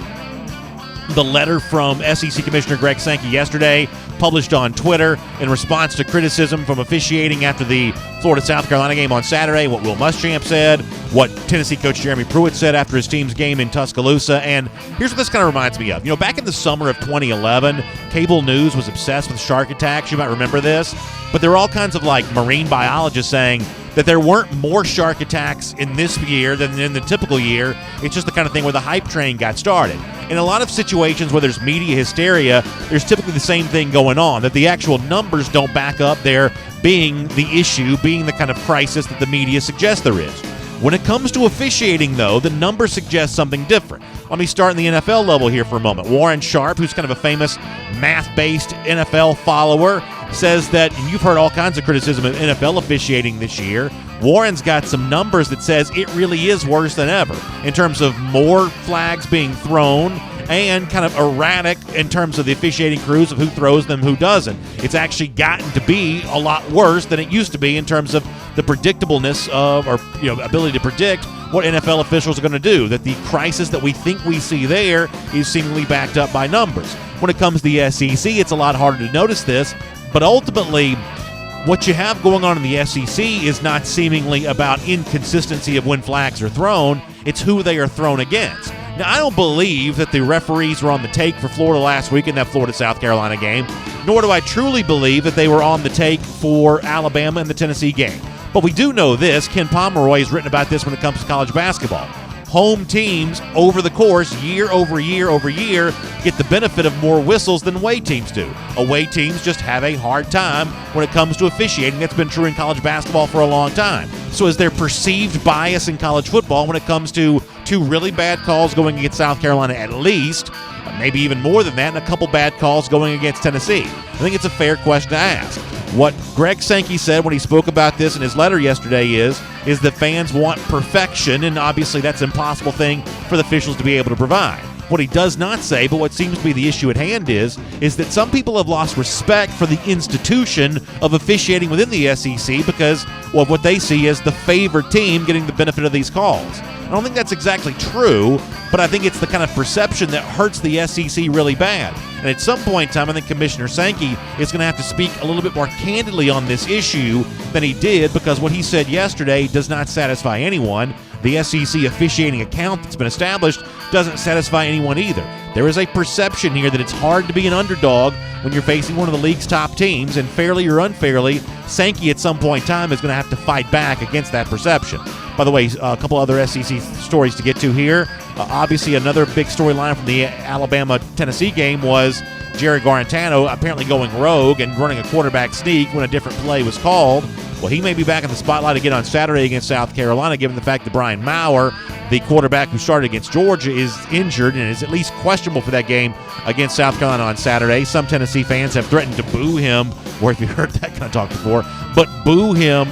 The letter from SEC Commissioner Greg Sankey yesterday, published on Twitter in response to criticism from officiating after the Florida-South Carolina game on Saturday, what Will Muschamp said, what Tennessee coach Jeremy Pruitt said after his team's game in Tuscaloosa. And here's what this kind of reminds me of. You know, back in the summer of 2011, cable news was obsessed with shark attacks. You might remember this. But there were all kinds of, like, marine biologists saying that there weren't more shark attacks in this year than in the typical year. It's just the kind of thing where the hype train got started. In a lot of situations where there's media hysteria, there's typically the same thing going on, that the actual numbers don't back up there being the issue, being the kind of crisis that the media suggests there is. When it comes to officiating, though, the numbers suggest something different. Let me start in the NFL level here for a moment. Warren Sharp, who's kind of a famous math-based NFL follower, says that, and you've heard all kinds of criticism of NFL officiating this year, Warren's got some numbers that says it really is worse than ever in terms of more flags being thrown and kind of erratic in terms of the officiating crews of who throws them, who doesn't. It's actually gotten to be a lot worse than it used to be in terms of the predictableness of, or ability to predict what NFL officials are going to do, that the crisis that we think we see there is seemingly backed up by numbers. When it comes to the SEC, it's a lot harder to notice this, but ultimately, what you have going on in the SEC is not seemingly about inconsistency of when flags are thrown, it's who they are thrown against. Now, I don't believe that the referees were on the take for Florida last week in that Florida-South Carolina game, nor do I truly believe that they were on the take for Alabama in the Tennessee game. But we do know this. Ken Pomeroy has written about this when it comes to college basketball. Home teams, over the course, year over year over year, get the benefit of more whistles than away teams do. Away teams just have a hard time when it comes to officiating. That's been true in college basketball for a long time. So is there perceived bias in college football when it comes to two really bad calls going against South Carolina at least, maybe even more than that, and a couple bad calls going against Tennessee? I think it's a fair question to ask. What Greg Sankey said when he spoke about this in his letter yesterday is that fans want perfection, and obviously that's an impossible thing for the officials to be able to provide. What he does not say, but what seems to be the issue at hand is that some people have lost respect for the institution of officiating within the SEC because of what they see as the favored team getting the benefit of these calls. I don't think that's exactly true, but I think it's the kind of perception that hurts the SEC really bad. And at some point in time, I think Commissioner Sankey is going to have to speak a little bit more candidly on this issue than he did, because what he said yesterday does not satisfy anyone. the SEC officiating account that's been established doesn't satisfy anyone either. There is a perception here that it's hard to be an underdog when you're facing one of the league's top teams, and fairly or unfairly, Sankey at some point in time is going to have to fight back against that perception. By the way, a couple other SEC stories to get to here. Obviously, another big storyline from the Alabama-Tennessee game was Jerry Garantano apparently going rogue and running a quarterback sneak when a different play was called. Well, he may be back in the spotlight again on Saturday against South Carolina, given the fact that Brian Maurer, the quarterback who started against Georgia, is injured and is at least questionable for that game against South Carolina on Saturday. Some Tennessee fans have threatened to boo him, or if you've heard that kind of talk before, but boo him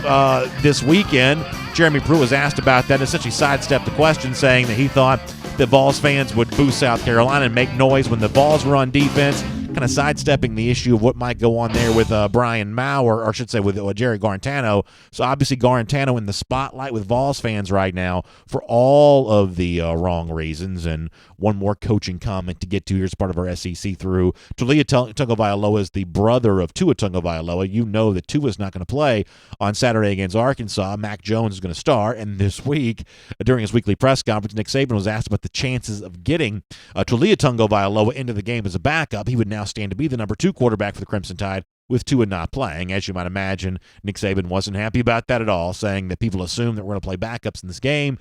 this weekend. Jeremy Pruitt was asked about that and essentially sidestepped the question, saying that he thought that Vols fans would boo South Carolina and make noise when the Vols were on defense, kind of sidestepping the issue of what might go on there with Brian Maurer, or I should say with Jerry Garantano. So obviously Garantano in the spotlight with Vols fans right now for all of the wrong reasons. And one more coaching comment to get to here as part of our SEC through. Tua Tagovailoa is the brother of Tua Tagovailoa. You know that Tua's not going to play on Saturday against Arkansas. Mac Jones is going to start. And this week, during his weekly press conference, Nick Saban was asked about the chances of getting Tua Tagovailoa into the game as a backup. He would now stand to be the number 2 quarterback for the Crimson Tide, with Tua not playing. As you might imagine, Nick Saban wasn't happy about that at all, saying that people assume that we're going to play backups in this game.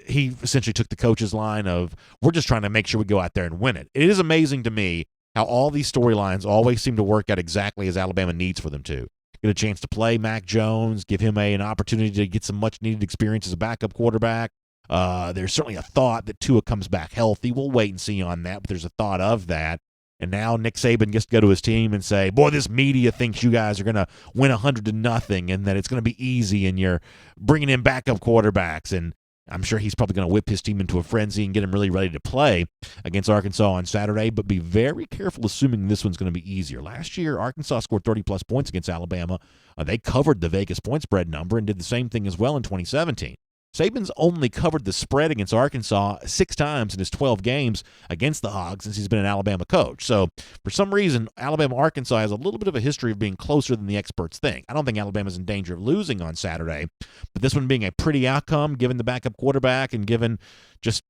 He essentially took the coach's line of, we're just trying to make sure we go out there and win it. It is amazing to me how all these storylines always seem to work out exactly as Alabama needs for them to. Get a chance to play Mac Jones, give him an opportunity to get some much-needed experience as a backup quarterback. There's certainly a thought that Tua comes back healthy. We'll wait and see on that, but there's a thought of that. And now Nick Saban gets to go to his team and say, boy, this media thinks you guys are going to win 100-0 and that it's going to be easy and you're bringing in backup quarterbacks. And I'm sure he's probably going to whip his team into a frenzy and get him really ready to play against Arkansas on Saturday. But be very careful assuming this one's going to be easier. Last year, Arkansas scored 30-plus points against Alabama. They covered the Vegas point spread number and did the same thing as well in 2017. Saban's only covered the spread against Arkansas 6 times in his 12 games against the Hogs since he's been an Alabama coach. So for some reason, Alabama-Arkansas has a little bit of a history of being closer than the experts think. I don't think Alabama's in danger of losing on Saturday, but this one being a pretty outcome given the backup quarterback and given just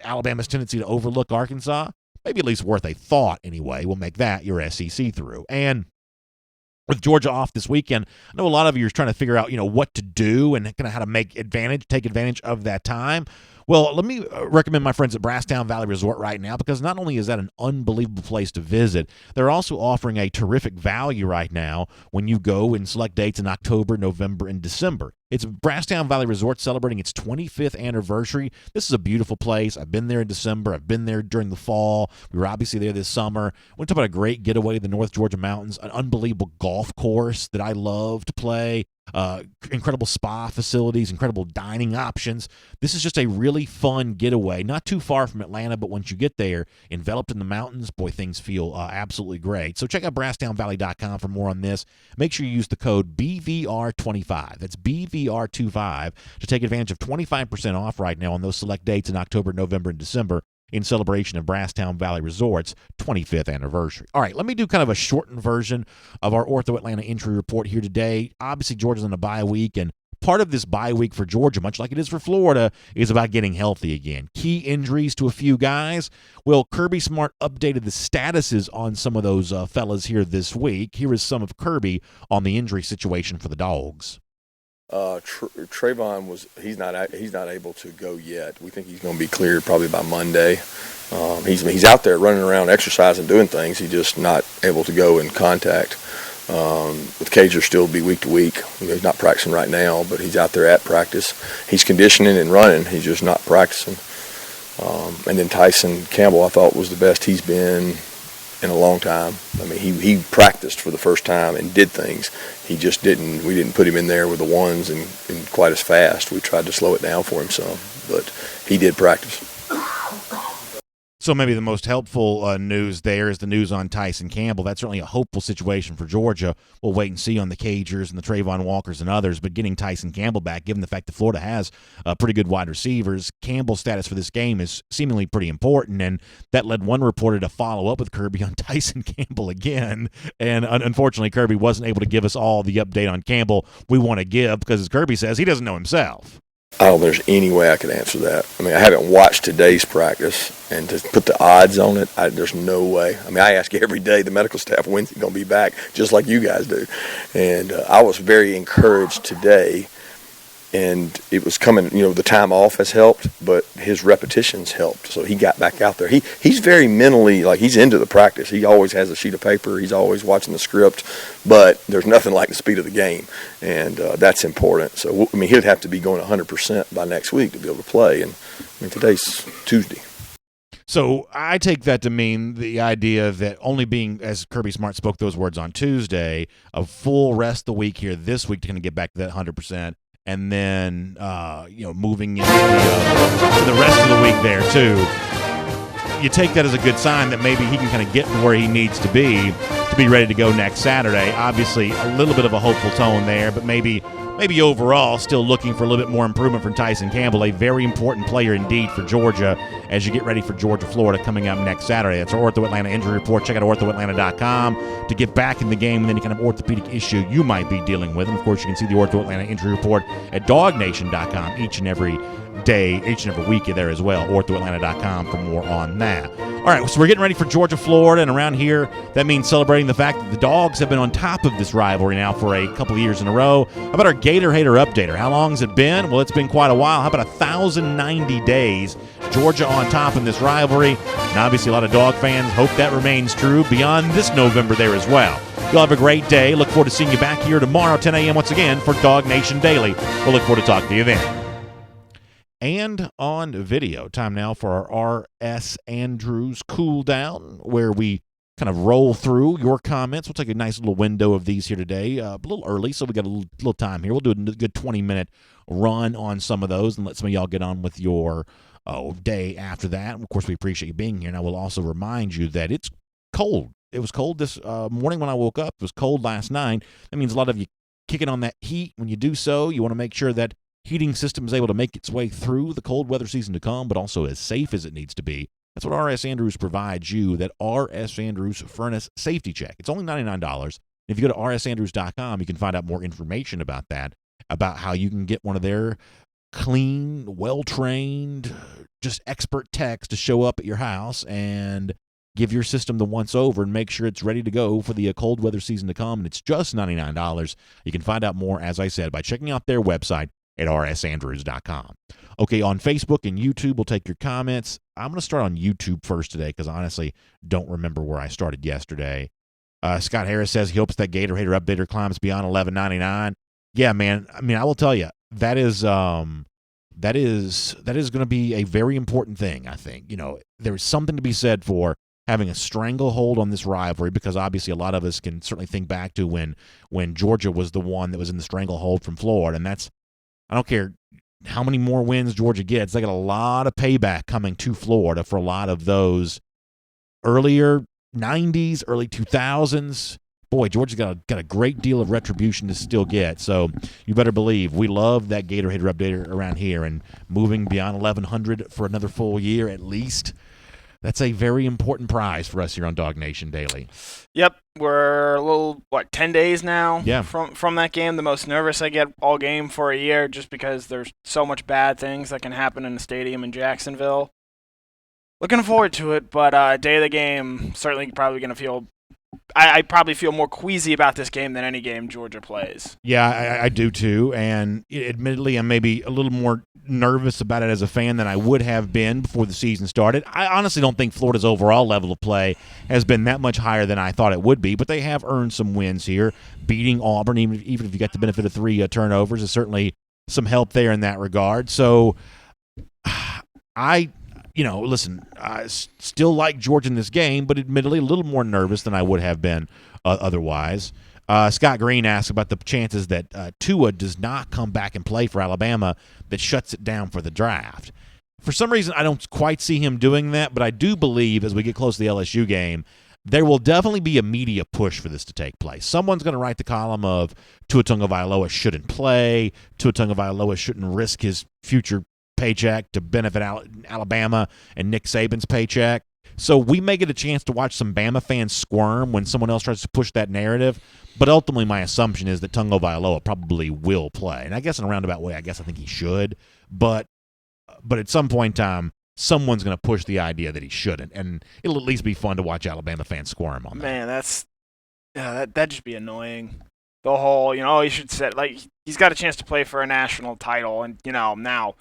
Alabama's tendency to overlook Arkansas, maybe at least worth a thought anyway. We'll make that your SEC through. And with Georgia off this weekend, I know a lot of you are trying to figure out, what to do and kind of how to take advantage of that time. Well, let me recommend my friends at Brasstown Valley Resort right now, because not only is that an unbelievable place to visit, they're also offering a terrific value right now when you go and select dates in October, November, and December. It's Brasstown Valley Resort celebrating its 25th anniversary. This is a beautiful place. I've been there in December. I've been there during the fall. We were obviously there this summer. We're talking about a great getaway to the North Georgia mountains, an unbelievable golf course that I love to play, incredible spa facilities, incredible dining options. This is just a really fun getaway, not too far from Atlanta, but once you get there, enveloped in the mountains, boy, things feel absolutely great. So check out BrasstownValley.com for more on this. Make sure you use the code BVR25. That's BVR25 to take advantage of 25% off right now on those select dates in October, November, and December in celebration of Brasstown Valley Resort's 25th anniversary. All right, let me do kind of a shortened version of our Ortho Atlanta injury report here today. Obviously, Georgia's on a bye week, and part of this bye week for Georgia, much like it is for Florida, is about getting healthy again. Key injuries to a few guys. Well, Kirby Smart updated the statuses on some of those fellas here this week. Here is some of Kirby on the injury situation for the Dogs. Trayvon he's not able to go yet. We think he's going to be cleared probably by Monday. He's out there running around, exercising, doing things. He's just not able to go in contact. With Cager still be week to week. He's not practicing right now, but he's out there at practice. He's conditioning and running. He's just not practicing. And then Tyson Campbell, I thought, was the best he's been in a long time. I mean, he practiced for the first time and did things. We didn't put him in there with the ones and quite as fast. We tried to slow it down for him some, but he did practice. So maybe the most helpful news there is the news on Tyson Campbell. That's certainly a hopeful situation for Georgia. We'll wait and see on the Cagers and the Trayvon Walkers and others, but getting Tyson Campbell back, given the fact that Florida has pretty good wide receivers, Campbell's status for this game is seemingly pretty important, and that led one reporter to follow up with Kirby on Tyson Campbell again, and unfortunately Kirby wasn't able to give us all the update on Campbell we want to give because, as Kirby says, he doesn't know himself. I don't think there's any way I could answer that. I mean, I haven't watched today's practice, and to put the odds on it, there's no way. I mean, I ask every day the medical staff, when's he going to be back, just like you guys do. And I was very encouraged today, and it was coming, the time off has helped, but his repetitions helped. So he got back out there. He's very mentally, he's into the practice. He always has a sheet of paper. He's always watching the script, but there's nothing like the speed of the game, and that's important. So, I mean, he'd have to be going 100% by next week to be able to play, and I mean, today's Tuesday. So I take that to mean the idea that only being, as Kirby Smart spoke those words on Tuesday, a full rest of the week here this week to kind of get back to that 100%. And then, moving into the rest of the week there, too. You take that as a good sign that maybe he can kind of get where he needs to be ready to go next Saturday. Obviously, a little bit of a hopeful tone there, but maybe overall still looking for a little bit more improvement from Tyson Campbell, a very important player indeed for Georgia as you get ready for Georgia-Florida coming up next Saturday. That's our Ortho Atlanta injury report. Check out orthoatlanta.com to get back in the game and any kind of orthopedic issue you might be dealing with. And, of course, you can see the Ortho Atlanta injury report at DawgNation.com each and every day, each and every week there as well, orthoatlanta.com for more on that. All right, so we're getting ready for Georgia, Florida, and around here, that means celebrating the fact that the Dogs have been on top of this rivalry now for a couple of years in a row. How about our Gator Hater Updater? How long has it been? Well, it's been quite a while. How about 1,090 days? Georgia on top in this rivalry. And obviously, a lot of Dog fans hope that remains true beyond this November there as well. You'll have a great day. Look forward to seeing you back here tomorrow, 10 a.m. once again for DawgNation Daily. We'll look forward to talking to you then. And on video, time now for our SDrews Cooldown, where we kind of roll through your comments. We'll take a nice little window of these here today, a little early, so we got a little time here. We'll do a good 20-minute run on some of those and let some of y'all get on with your day after that. Of course, we appreciate you being here, and I will also remind you that it's cold. It was cold this morning when I woke up. It was cold last night. That means a lot of you kicking on that heat. When you do so, you want to make sure that heating system is able to make its way through the cold weather season to come, but also as safe as it needs to be. That's what R.S. Andrews provides you, that R.S. Andrews Furnace Safety Check. It's only $99. If you go to rsandrews.com, you can find out more information about that, about how you can get one of their clean, well-trained, just expert techs to show up at your house and give your system the once-over and make sure it's ready to go for the cold weather season to come. And it's just $99. You can find out more, as I said, by checking out their website at rsandrews.com. Okay, on Facebook and YouTube, we'll take your comments. I'm going to start on YouTube first today because I honestly don't remember where I started yesterday. Scott Harris says he hopes that Gator Hater Updater climbs beyond $11.99. Yeah, man. I mean, I will tell you, that is going to be a very important thing, I think. There's something to be said for having a stranglehold on this rivalry, because obviously a lot of us can certainly think back to when Georgia was the one that was in the stranglehold from Florida, and that's, I don't care how many more wins Georgia gets, they got a lot of payback coming to Florida for a lot of those earlier 90s, early 2000s. Boy, Georgia's got a great deal of retribution to still get. So you better believe we love that Gator Hater Updater around here, and moving beyond 1,100 for another full year at least. That's a very important prize for us here on DawgNation Daily. Yep, we're a little, 10 days now yeah. from that game. The most nervous I get all game for a year, just because there's so much bad things that can happen in the stadium in Jacksonville. Looking forward to it, but day of the game, certainly probably going to feel, I probably feel more queasy about this game than any game Georgia plays. Yeah, I do too, and admittedly I'm maybe a little more nervous about it as a fan than I would have been before the season started. I honestly don't think Florida's overall level of play has been that much higher than I thought it would be, but they have earned some wins here. Beating Auburn, even if you got the benefit of 3 turnovers, is certainly some help there in that regard. So I still like Georgia in this game, but admittedly a little more nervous than I would have been otherwise. Scott Green asked about the chances that Tua does not come back and play for Alabama, that shuts it down for the draft. For some reason, I don't quite see him doing that, but I do believe as we get close to the LSU game, there will definitely be a media push for this to take place. Someone's going to write the column of Tua Tagovailoa shouldn't play, Tua Tagovailoa shouldn't risk his future paycheck to benefit Alabama and Nick Saban's paycheck. So we may get a chance to watch some Bama fans squirm when someone else tries to push that narrative. But ultimately, my assumption is that Tagovailoa probably will play. And I guess in a roundabout way, I think he should. but at some point in time, someone's going to push the idea that he shouldn't, and it'll at least be fun to watch Alabama fans squirm on that. Man, that'd just be annoying. The whole, he should set, he's got a chance to play for a national title, and, now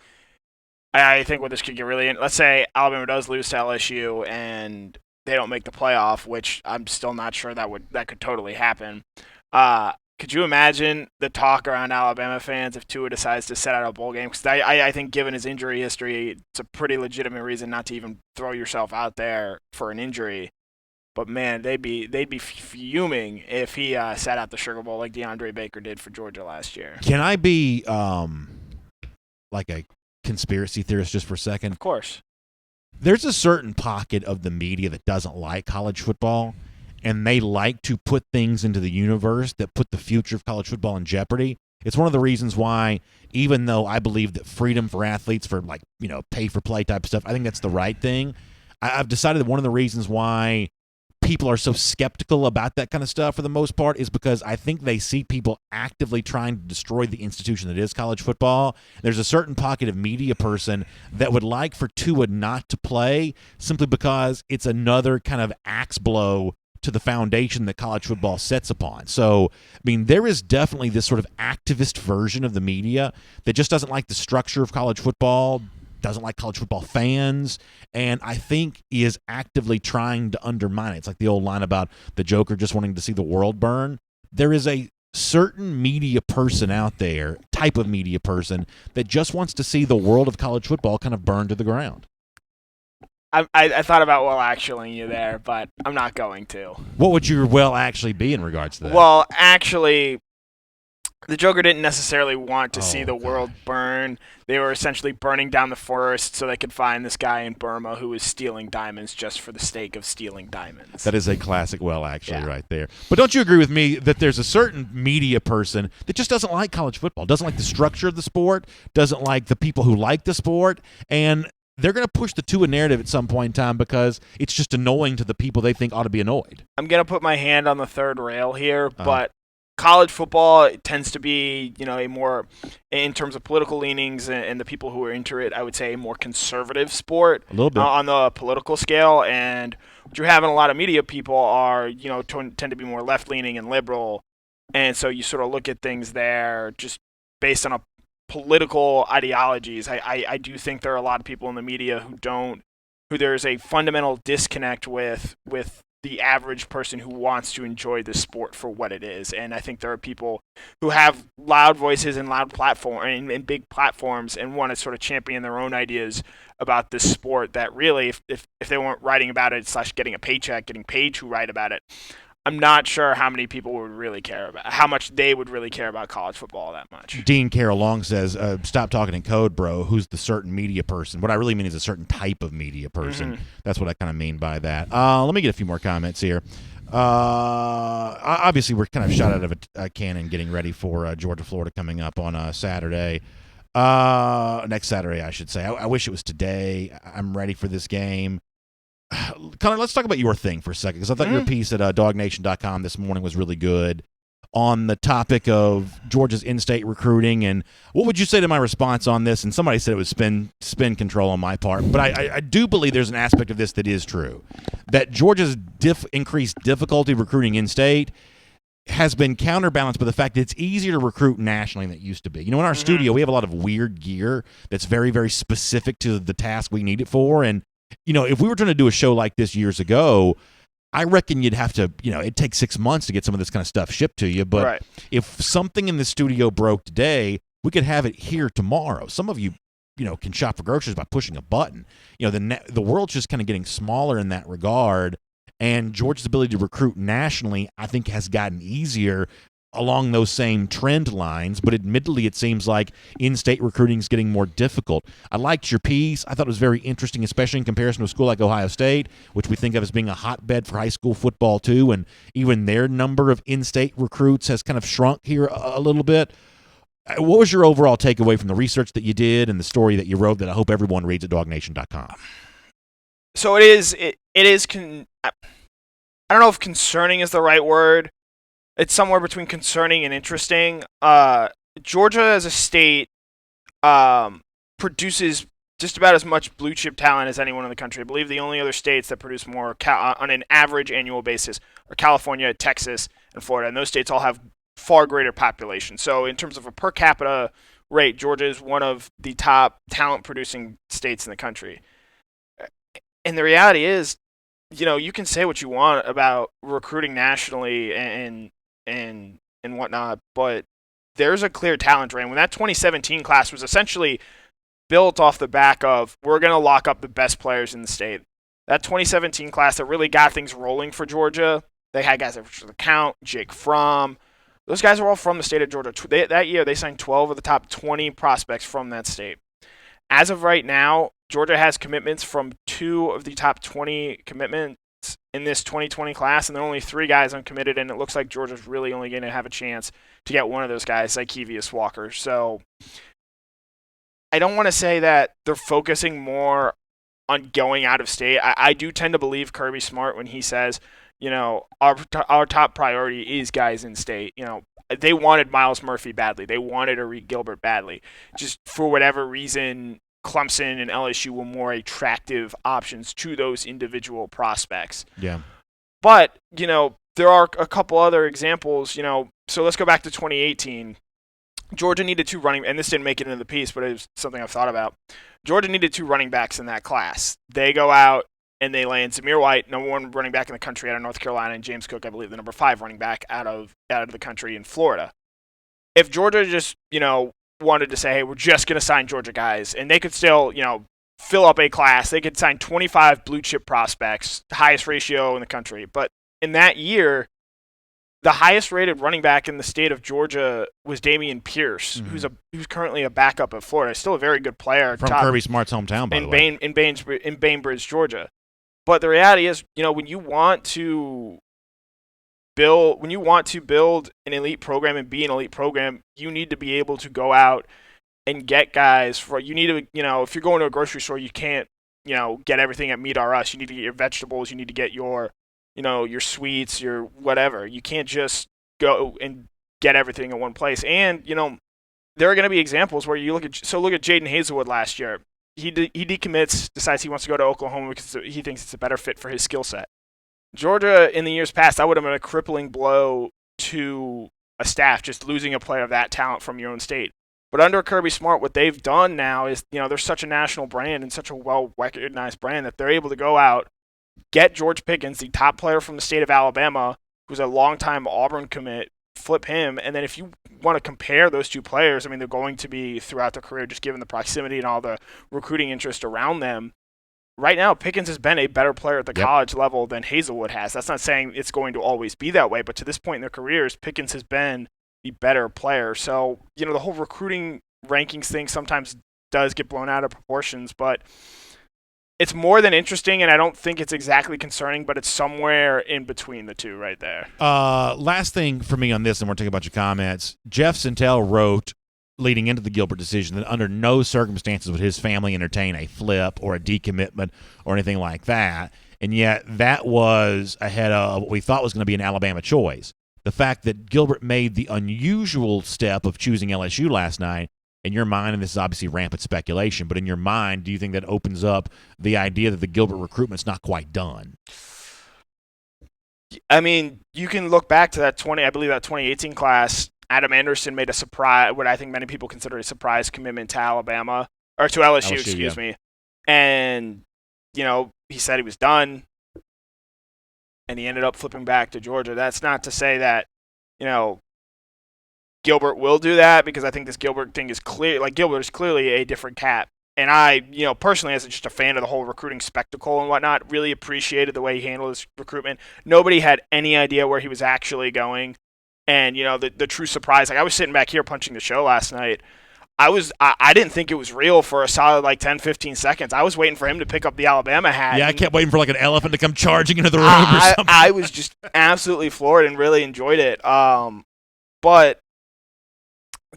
I think what this could get really let's say Alabama does lose to LSU and they don't make the playoff, which I'm still not sure that could totally happen. Could you imagine the talk around Alabama fans if Tua decides to set out a bowl game? Because I think given his injury history, it's a pretty legitimate reason not to even throw yourself out there for an injury. But man, they'd be fuming if he sat out the Sugar Bowl like DeAndre Baker did for Georgia last year. Can I be like a conspiracy theorist just for a second? Of course. There's a certain pocket of the media that doesn't like college football, and they like to put things into the universe that put the future of college football in jeopardy. It's one of the reasons why, even though I believe that freedom for athletes for pay-for-play type stuff, I think that's the right thing. I've decided that one of the reasons why people are so skeptical about that kind of stuff for the most part is because I think they see people actively trying to destroy the institution that is college football. There's a certain pocket of media person that would like for Tua not to play simply because it's another kind of axe blow to the foundation that college football sets upon. So, there is definitely this sort of activist version of the media that just doesn't like the structure of college football, doesn't like college football fans, and I think is actively trying to undermine it. It's like the old line about the Joker just wanting to see the world burn. There is a certain media person out there, type of media person, that just wants to see the world of college football kind of burn to the ground. I thought about actually you there, but I'm not going to. What would your actually be in regards to that? Well, actually, the Joker didn't necessarily want to see the world burn. They were essentially burning down the forest so they could find this guy in Burma who was stealing diamonds just for the sake of stealing diamonds. That is a classic right there. But don't you agree with me that there's a certain media person that just doesn't like college football, doesn't like the structure of the sport, doesn't like the people who like the sport, and they're going to push the Tua narrative at some point in time because it's just annoying to the people they think ought to be annoyed. I'm going to put my hand on the third rail here, but college football tends to be, a more, in terms of political leanings and the people who are into it, I would say a more conservative sport. A little bit. On the political scale. And what you're having a lot of media people are, tend to be more left-leaning and liberal. And so you sort of look at things there just based on a political ideologies. I do think there are a lot of people in the media who there's a fundamental disconnect with the average person who wants to enjoy the sport for what it is. And I think there are people who have loud voices and loud platform and big platforms and want to sort of champion their own ideas about this sport that really, if they weren't writing about it / getting a paycheck, getting paid to write about it, I'm not sure how many people would really care about how much they would really care about college football that much. Dean Carroll Long says, stop talking in code, bro. Who's the certain media person? What I really mean is a certain type of media person. Mm-hmm. That's what I kind of mean by that. Let me get a few more comments here. Obviously, we're kind of shot out of a cannon getting ready for Georgia, Florida coming up on Saturday. Next Saturday, I should say. I wish it was today. I'm ready for this game. Connor, let's talk about your thing for a second, because I thought your piece at DawgNation.com this morning was really good on the topic of Georgia's in-state recruiting. And what would you say to my response on this? And somebody said it was spin control on my part, but I do believe there's an aspect of this that is true, that Georgia's increased difficulty recruiting in-state has been counterbalanced by the fact that it's easier to recruit nationally than it used to be. In our studio, we have a lot of weird gear that's very, very specific to the task we need it for. And if we were trying to do a show like this years ago, I reckon you'd have to, it'd take 6 months to get some of this kind of stuff shipped to you. But if something in the studio broke today, we could have it here tomorrow. Some of you, can shop for groceries by pushing a button. The world's just kind of getting smaller in that regard. And Georgia's ability to recruit nationally, I think, has gotten easier along those same trend lines, but admittedly it seems like in-state recruiting is getting more difficult. I liked your piece. I thought it was very interesting, especially in comparison to a school like Ohio State, which we think of as being a hotbed for high school football too, and even their number of in-state recruits has kind of shrunk here a little bit. What was your overall takeaway from the research that you did and the story that you wrote that I hope everyone reads at DawgNation.com? So it is I don't know if concerning is the right word. It's somewhere between concerning and interesting. Georgia as a state produces just about as much blue chip talent as anyone in the country. I believe the only other states that produce more on an average annual basis are California, Texas, and Florida. And those states all have far greater populations. So in terms of a per capita rate, Georgia is one of the top talent producing states in the country. And the reality is, you can say what you want about recruiting nationally and whatnot, but there's a clear talent drain. When that 2017 class was essentially built off the back of, we're going to lock up the best players in the state. That 2017 class that really got things rolling for Georgia, they had guys like Richard LeCount, Jake Fromm. Those guys were all from the state of Georgia. That year, they signed 12 of the top 20 prospects from that state. As of right now, Georgia has commitments from 2 of the top 20 commitments in this 2020 class, and there are only 3 guys uncommitted, and it looks like Georgia's really only going to have a chance to get one of those guys, like Kevius Walker. So I don't want to say that they're focusing more on going out of state. I do tend to believe Kirby Smart when he says, our top priority is guys in state. They wanted Miles Murphy badly. They wanted Arik Gilbert badly. Just for whatever reason, Clemson and LSU were more attractive options to those individual prospects. Yeah. But, there are a couple other examples, so let's go back to 2018. Georgia needed 2 running, and this didn't make it into the piece, but it was something I've thought about. Georgia needed 2 running backs in that class. They go out and they land Zamir White, number 1 running back in the country out of North Carolina, and James Cook, I believe, the number 5 running back out of the country in Florida. If Georgia just, wanted to say, hey, we're just going to sign Georgia guys, and they could still, fill up a class. They could sign 25 blue chip prospects, the highest ratio in the country. But in that year, the highest rated running back in the state of Georgia was Dameon Pierce, who's currently a backup at Florida. Still a very good player. From Kirby Smart's hometown, by the way. In Bainbridge, Georgia. But the reality is, when you want to build an elite program and be an elite program, you need to be able to go out and get guys. You need to, if you're going to a grocery store, you can't, get everything at Meat R Us. You need to get your vegetables. You need to get your your sweets, your whatever. You can't just go and get everything in one place. And, there are going to be examples where you look at Jaden Hazelwood last year. He decommits, decides he wants to go to Oklahoma because he thinks it's a better fit for his skill set. Georgia, in the years past, that would have been a crippling blow to a staff, just losing a player of that talent from your own state. But under Kirby Smart, what they've done now is, they're such a national brand and such a well-recognized brand that they're able to go out, get George Pickens, the top player from the state of Alabama, who's a longtime Auburn commit, flip him, and then if you want to compare those 2 players, they're going to be throughout their career, just given the proximity and all the recruiting interest around them. Right now, Pickens has been a better player at the college level than Hazelwood has. That's not saying it's going to always be that way, but to this point in their careers, Pickens has been the better player. So, the whole recruiting rankings thing sometimes does get blown out of proportions, but it's more than interesting, and I don't think it's exactly concerning, but it's somewhere in between the 2 right there. Last thing for me on this, and we're taking a bunch of comments. Jeff Santel wrote, leading into the Gilbert decision, that under no circumstances would his family entertain a flip or a decommitment or anything like that, and yet that was ahead of what we thought was going to be an Alabama choice. The fact that Gilbert made the unusual step of choosing LSU last night, in your mind, and this is obviously rampant speculation, but in your mind, do you think that opens up the idea that the Gilbert recruitment's not quite done? You can look back to that 2018 class. Adam Anderson made a surprise, what I think many people consider a surprise commitment to Alabama, or to LSU, excuse me. And, he said he was done, and he ended up flipping back to Georgia. That's not to say that, Gilbert will do that, because I think this Gilbert thing is clear. Like, Gilbert is clearly a different cat. And I, personally, as just a fan of the whole recruiting spectacle and whatnot, really appreciated the way he handled his recruitment. Nobody had any idea where he was actually going. And, the true surprise, like, I was sitting back here punching the show last night. I didn't think it was real for a solid 10, 15 seconds. I was waiting for him to pick up the Alabama hat. Yeah, I kept waiting for an elephant to come charging into the room or something. I was just absolutely floored and really enjoyed it. But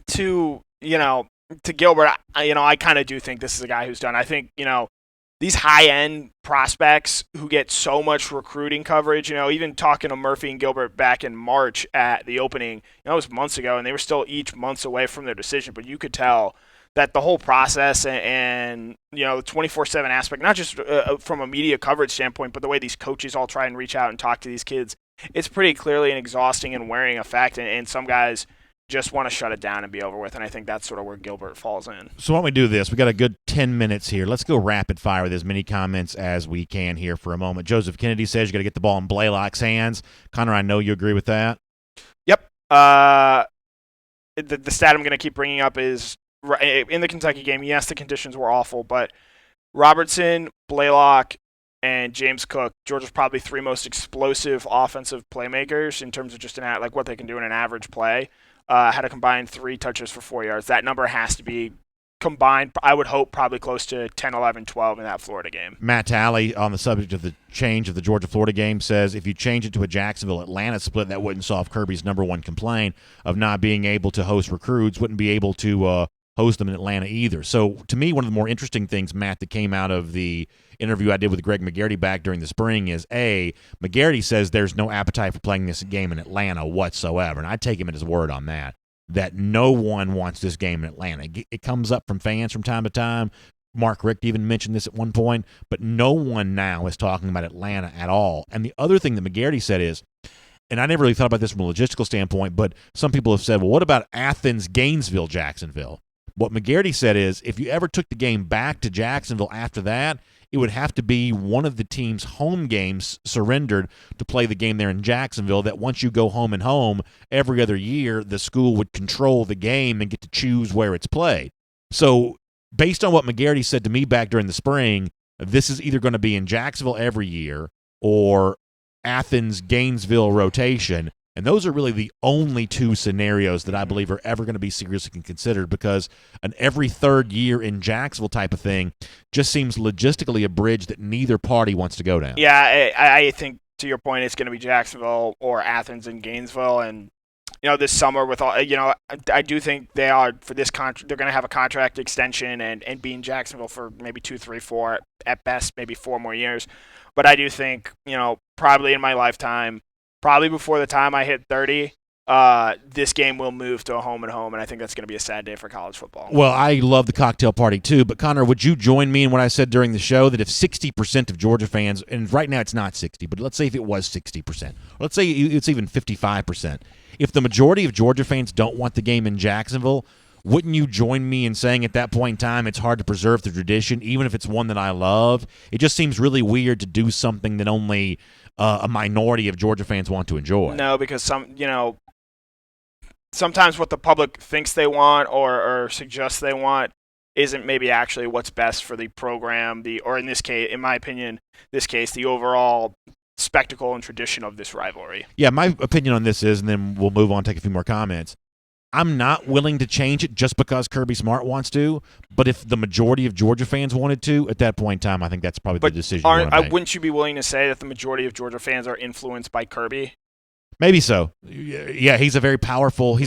to Gilbert, I kind of do think this is a guy who's done. I think, these high-end prospects who get so much recruiting coverage, even talking to Murphy and Gilbert back in March at the opening, it was months ago, and they were still each months away from their decision, but you could tell that the whole process and the 24/7 aspect, not just from a media coverage standpoint, but the way these coaches all try and reach out and talk to these kids, it's pretty clearly an exhausting and wearing effect. And some guys just want to shut it down and be over with. And I think that's sort of where Gilbert falls in. So why don't we do this? We got a good 10 minutes here. Let's go rapid fire with as many comments as we can here for a moment. Joseph Kennedy says you got to get the ball in Blaylock's hands. Connor, I know you agree with that. Yep. The stat I'm going to keep bringing up is in the Kentucky game, yes, the conditions were awful, but Robertson, Blaylock, and James Cook, Georgia's probably 3 most explosive offensive playmakers in terms of just what they can do in an average play. Had a combined 3 touches for 4 yards. That number has to be combined, I would hope, probably close to 10, 11, 12 in that Florida game. Matt Talley, on the subject of the change of the Georgia-Florida game, says if you change it to a Jacksonville-Atlanta split, that wouldn't solve Kirby's #1 complaint of not being able to host recruits, wouldn't be able to host them in Atlanta either. So to me, one of the more interesting things, Matt, that came out of the interview I did with Greg McGarity back during the spring is, McGarity says there's no appetite for playing this game in Atlanta whatsoever, and I take him at his word on that no one wants this game in Atlanta. It comes up from fans from time to time. Mark Richt even mentioned this at one point, but no one now is talking about Atlanta at all. And the other thing that McGarity said is, and I never really thought about this from a logistical standpoint, but some people have said, well, what about Athens, Gainesville, Jacksonville? What McGarity said is, if you ever took the game back to Jacksonville after that, it would have to be one of the team's home games surrendered to play the game there in Jacksonville, that once you go home and home, every other year the school would control the game and get to choose where it's played. So based on what McGarity said to me back during the spring, this is either going to be in Jacksonville every year or Athens, Gainesville rotation. And those are really the only 2 scenarios that I believe are ever going to be seriously considered, because an every third year in Jacksonville type of thing just seems logistically a bridge that neither party wants to go down. Yeah, I think to your point, it's going to be Jacksonville or Athens and Gainesville. And, this summer with all, I do think they are for this contract, they're going to have a contract extension and be in Jacksonville for maybe 2, 3, 4, at best, maybe 4 more years. But I do think, probably in my lifetime, probably before the time I hit 30, this game will move to a home and home, and I think that's going to be a sad day for college football. Well, I love the cocktail party too, but Connor, would you join me in what I said during the show, that if 60% of Georgia fans, and right now it's not 60, but let's say if it was 60%, let's say it's even 55%, if the majority of Georgia fans don't want the game in Jacksonville, wouldn't you join me in saying at that point in time it's hard to preserve the tradition, even if it's one that I love? It just seems really weird to do something that only a minority of Georgia fans want to enjoy. No, because sometimes what the public thinks they want or suggests they want isn't maybe actually what's best for the program, or in this case, in my opinion, the overall spectacle and tradition of this rivalry. Yeah, my opinion on this is, and then we'll move on, take a few more comments, I'm not willing to change it just because Kirby Smart wants to, but if the majority of Georgia fans wanted to, at that point in time, I think that's probably the decision you want to make. Wouldn't you be willing to say that the majority of Georgia fans are influenced by Kirby? Maybe so. Yeah, he's a very powerful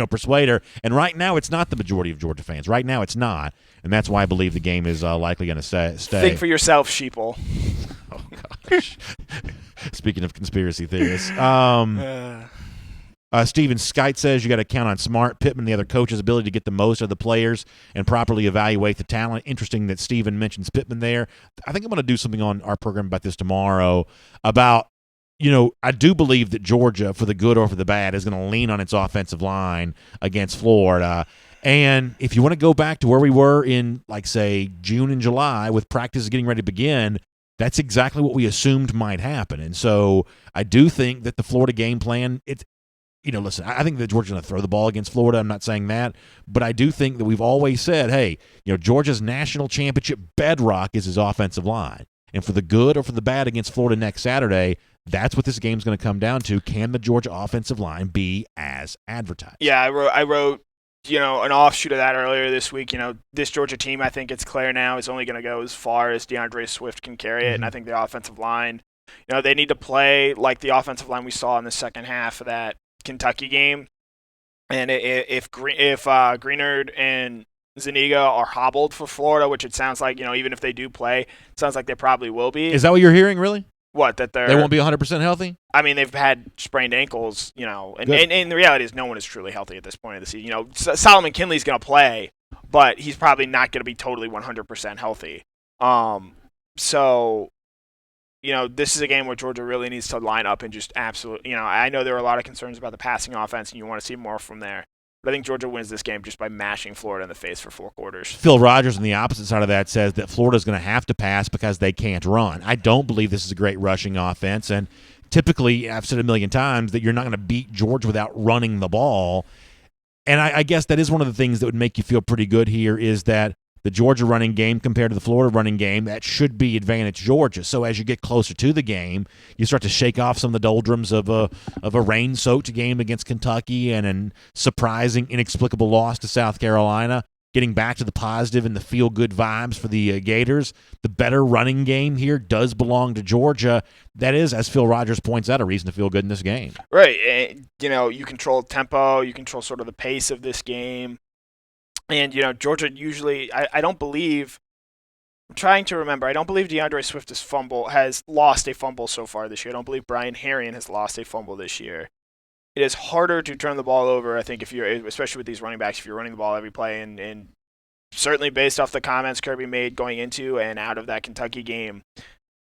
persuader, and right now it's not the majority of Georgia fans. Right now it's not, and that's why I believe the game is likely going to stay. Think for yourself, sheeple. Oh, gosh. Speaking of conspiracy theorists. Steven Skite says you got to count on Smart, Pittman, the other coach's ability to get the most of the players and properly evaluate the talent. Interesting that Steven mentions Pittman there. I think I'm going to do something on our program about this tomorrow about, I do believe that Georgia, for the good or for the bad, is going to lean on its offensive line against Florida. And if you want to go back to where we were in, say, June and July with practices getting ready to begin, that's exactly what we assumed might happen. And so I do think that the Florida game plan, listen, I think that Georgia's going to throw the ball against Florida. I'm not saying that. But I do think that we've always said, hey, Georgia's national championship bedrock is his offensive line. And for the good or for the bad against Florida next Saturday, that's what this game's going to come down to. Can the Georgia offensive line be as advertised? Yeah, I wrote an offshoot of that earlier this week. This Georgia team, I think it's clear now, is only going to go as far as DeAndre Swift can carry it. And I think the offensive line, they need to play like the offensive line we saw in the second half of that Kentucky game. And if Greenard and Zuniga are hobbled for Florida, which it sounds like, even if they do play, it sounds like they probably will be. Is that what you're hearing, really? What, that they won't be 100% healthy? I mean, they've had sprained ankles, and the reality is no one is truly healthy at this point of the season. Solomon Kinley's going to play, but he's probably not going to be totally 100% healthy. So, this is a game where Georgia really needs to line up and just absolutely, I know there are a lot of concerns about the passing offense, and you want to see more from there. But I think Georgia wins this game just by mashing Florida in the face for 4 quarters. Phil Rogers on the opposite side of that says that Florida's going to have to pass because they can't run. I don't believe this is a great rushing offense, and typically, I've said a million times, that you're not going to beat Georgia without running the ball. And I guess that is one of the things that would make you feel pretty good here is that the Georgia running game compared to the Florida running game, that should be advantage Georgia. So as you get closer to the game, you start to shake off some of the doldrums of a rain-soaked game against Kentucky and a surprising, inexplicable loss to South Carolina. Getting back to the positive and the feel-good vibes for the Gators. The better running game here does belong to Georgia. That is, as Phil Rogers points out, a reason to feel good in this game. Right. And, you control tempo. You control sort of the pace of this game. And, Georgia usually, I don't believe, I'm trying to remember, I don't believe DeAndre Swift has lost a fumble so far this year. I don't believe Brian Herrien has lost a fumble this year. It is harder to turn the ball over, I think, especially with these running backs, if you're running the ball every play. And certainly based off the comments Kirby made going into and out of that Kentucky game,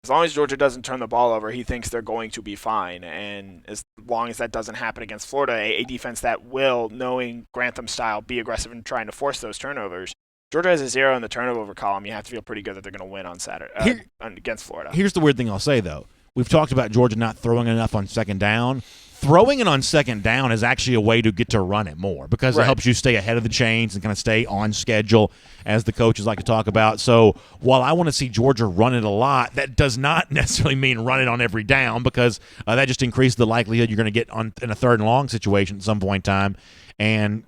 as long as Georgia doesn't turn the ball over, he thinks they're going to be fine. And as long as that doesn't happen against Florida, a defense that will, knowing Grantham style, be aggressive in trying to force those turnovers, Georgia has a 0 in the turnover column. You have to feel pretty good that they're going to win on Saturday against Florida. Here's the weird thing I'll say, though. We've talked about Georgia not throwing enough on second down. Throwing it on second down is actually a way to get to run it more because it helps you stay ahead of the chains and kind of stay on schedule, as the coaches like to talk about. So while I want to see Georgia run it a lot, that does not necessarily mean run it on every down because that just increases the likelihood you're going to get in a third and long situation at some point in time and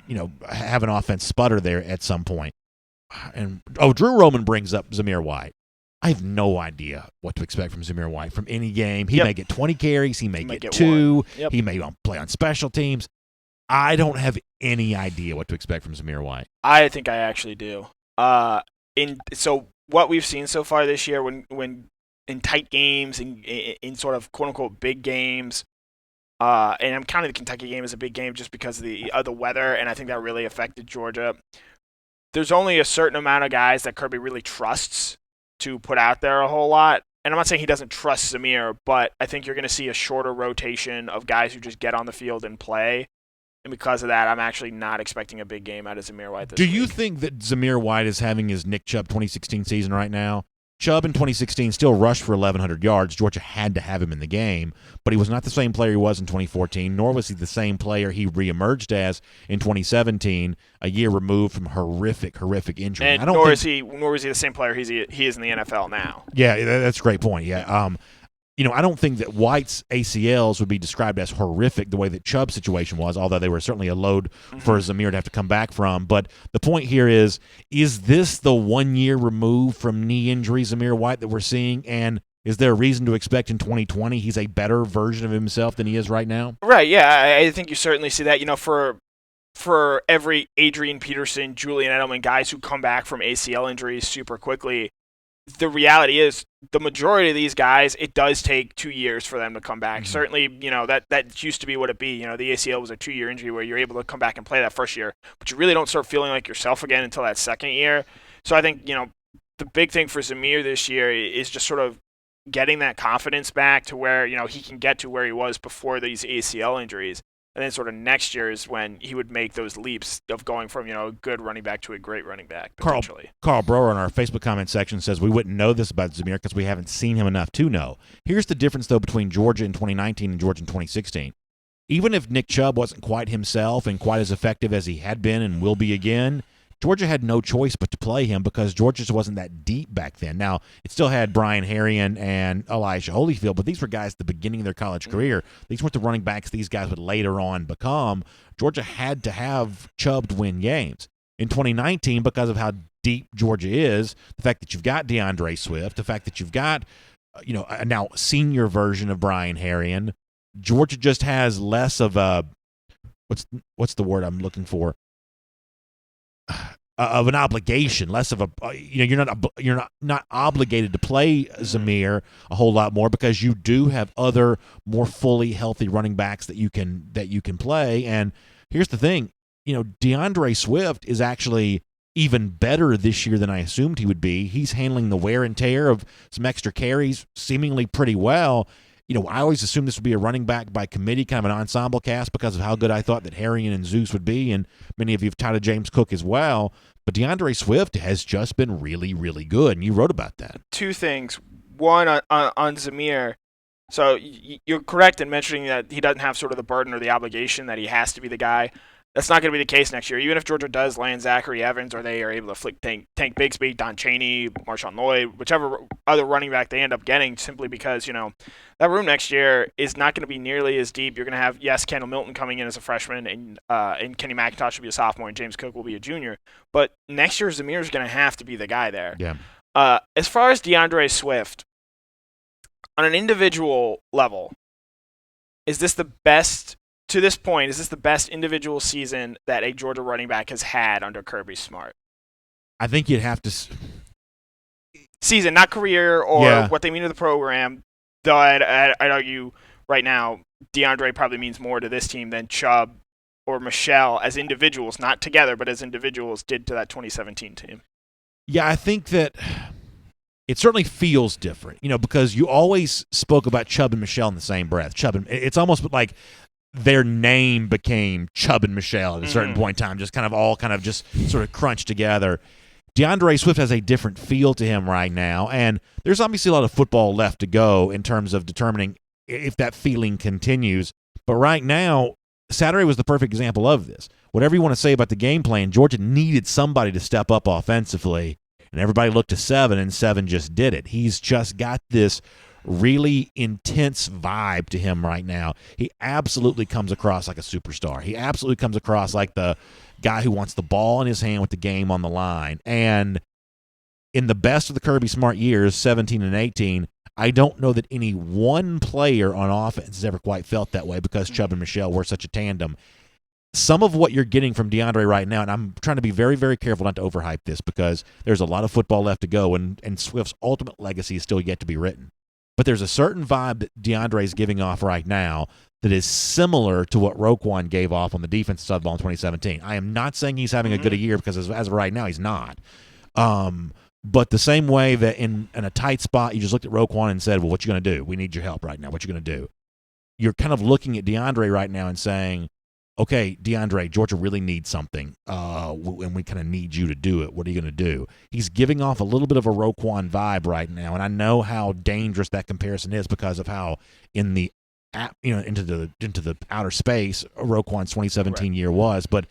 have an offense sputter there at some point. And Drew Roman brings up Zamir White. I have no idea what to expect from Zamir White from any game. He may get 20 carries. He may get 2. Yep. He may play on special teams. I don't have any idea what to expect from Zamir White. I think I actually do. So what we've seen so far this year when in tight games, in sort of quote-unquote big games, and I'm counting the Kentucky game as a big game just because of the weather, and I think that really affected Georgia. There's only a certain amount of guys that Kirby really trusts to put out there a whole lot. And I'm not saying he doesn't trust Zamir, but I think you're going to see a shorter rotation of guys who just get on the field and play. And because of that, I'm actually not expecting a big game out of Zamir White this week. Do you think that Zamir White is having his Nick Chubb 2016 season right now? Chubb in 2016 still rushed for 1,100 yards. Georgia had to have him in the game, but he was not the same player he was in 2014, nor was he the same player he reemerged as in 2017, a year removed from horrific injury. And nor is he the same player he is in the NFL now. Yeah, that's a great point. Yeah, I don't think that White's ACLs would be described as horrific the way that Chubb's situation was, although they were certainly a load for Zamir to have to come back from. But the point here is this the 1 year removed from knee injury Zamir White that we're seeing? And is there a reason to expect in 2020 he's a better version of himself than he is right now? Right, yeah. I think you certainly see that. For every Adrian Peterson, Julian Edelman, guys who come back from ACL injuries super quickly, the reality is the majority of these guys, it does take 2 years for them to come back. Certainly, that used to be what it be. The ACL was a 2-year injury where you're able to come back and play that first year, but you really don't start feeling like yourself again until that second year. So I think, the big thing for Zamir this year is just sort of getting that confidence back to where, he can get to where he was before these ACL injuries. And then sort of next year is when he would make those leaps of going from, a good running back to a great running back, potentially. Carl Brower in our Facebook comment section says we wouldn't know this about Zamir because we haven't seen him enough to know. Here's the difference, though, between Georgia in 2019 and Georgia in 2016. Even if Nick Chubb wasn't quite himself and quite as effective as he had been and will be again, Georgia had no choice but to play him because Georgia just wasn't that deep back then. Now, it still had Brian Herrien and Elijah Holyfield, but these were guys at the beginning of their college career. These weren't the running backs these guys would later on become. Georgia had to have Chubb to win games. In 2019, because of how deep Georgia is, the fact that you've got DeAndre Swift, the fact that you've got a now senior version of Brian Herrien, Georgia just has less of a what's the word I'm looking for? Of an obligation, less of a you're not obligated to play Zamir a whole lot more because you do have other more fully healthy running backs that you can play. And here's the thing, DeAndre Swift is actually even better this year than I assumed he would be. He's handling the wear and tear of some extra carries seemingly pretty well. I always assumed this would be a running back by committee, kind of an ensemble cast because of how good I thought that Harrion and Zeus would be, and many of you have touted James Cook as well. But DeAndre Swift has just been really, really good, and you wrote about that. Two things. One, on Zamir. So you're correct in mentioning that he doesn't have sort of the burden or the obligation that he has to be the guy. That's not going to be the case next year. Even if Georgia does land Zachary Evans, or they are able to flick Tank Bigsby, Don Chaney, Marshawn Lloyd, whichever other running back they end up getting, simply because, that room next year is not going to be nearly as deep. You're going to have, yes, Kendall Milton coming in as a freshman, and Kenny McIntosh will be a sophomore, and James Cook will be a junior. But next year, Zamir is going to have to be the guy there. Yeah. As far as DeAndre Swift, on an individual level, is this the best individual season that a Georgia running back has had under Kirby Smart? I think you'd have to... Season, not career or what they mean to the program. Though I'd argue right now DeAndre probably means more to this team than Chubb or Michelle as individuals, not together, but as individuals did to that 2017 team. Yeah, I think that it certainly feels different, because you always spoke about Chubb and Michelle in the same breath. It's almost like their name became Chubb and Michelle at a certain point in time, just kind of just sort of crunched together. DeAndre Swift has a different feel to him right now, and there's obviously a lot of football left to go in terms of determining if that feeling continues. But right now, Saturday was the perfect example of this. Whatever you want to say about the game plan, Georgia needed somebody to step up offensively, and everybody looked to Seven, and Seven just did it. He's just got this really intense vibe to him right now. He absolutely comes across like a superstar. He absolutely comes across like the guy who wants the ball in his hand with the game on the line. And in the best of the Kirby Smart years, 17 and 18, I don't know that any one player on offense has ever quite felt that way because Chubb and Michelle were such a tandem. Some of what you're getting from DeAndre right now, and I'm trying to be very, very careful not to overhype this because there's a lot of football left to go, and Swift's ultimate legacy is still yet to be written. But there's a certain vibe that DeAndre is giving off right now that is similar to what Roquan gave off on the defensive side of the ball in 2017. I am not saying he's having a good a year because as of right now, he's not. But the same way that in a tight spot, you just looked at Roquan and said, well, what you going to do? We need your help right now. What you going to do? You're kind of looking at DeAndre right now and saying, okay, DeAndre, Georgia really needs something, and we kind of need you to do it. What are you going to do? He's giving off a little bit of a Roquan vibe right now, and I know how dangerous that comparison is because of how in the into the outer space Roquan's 2017 year was. But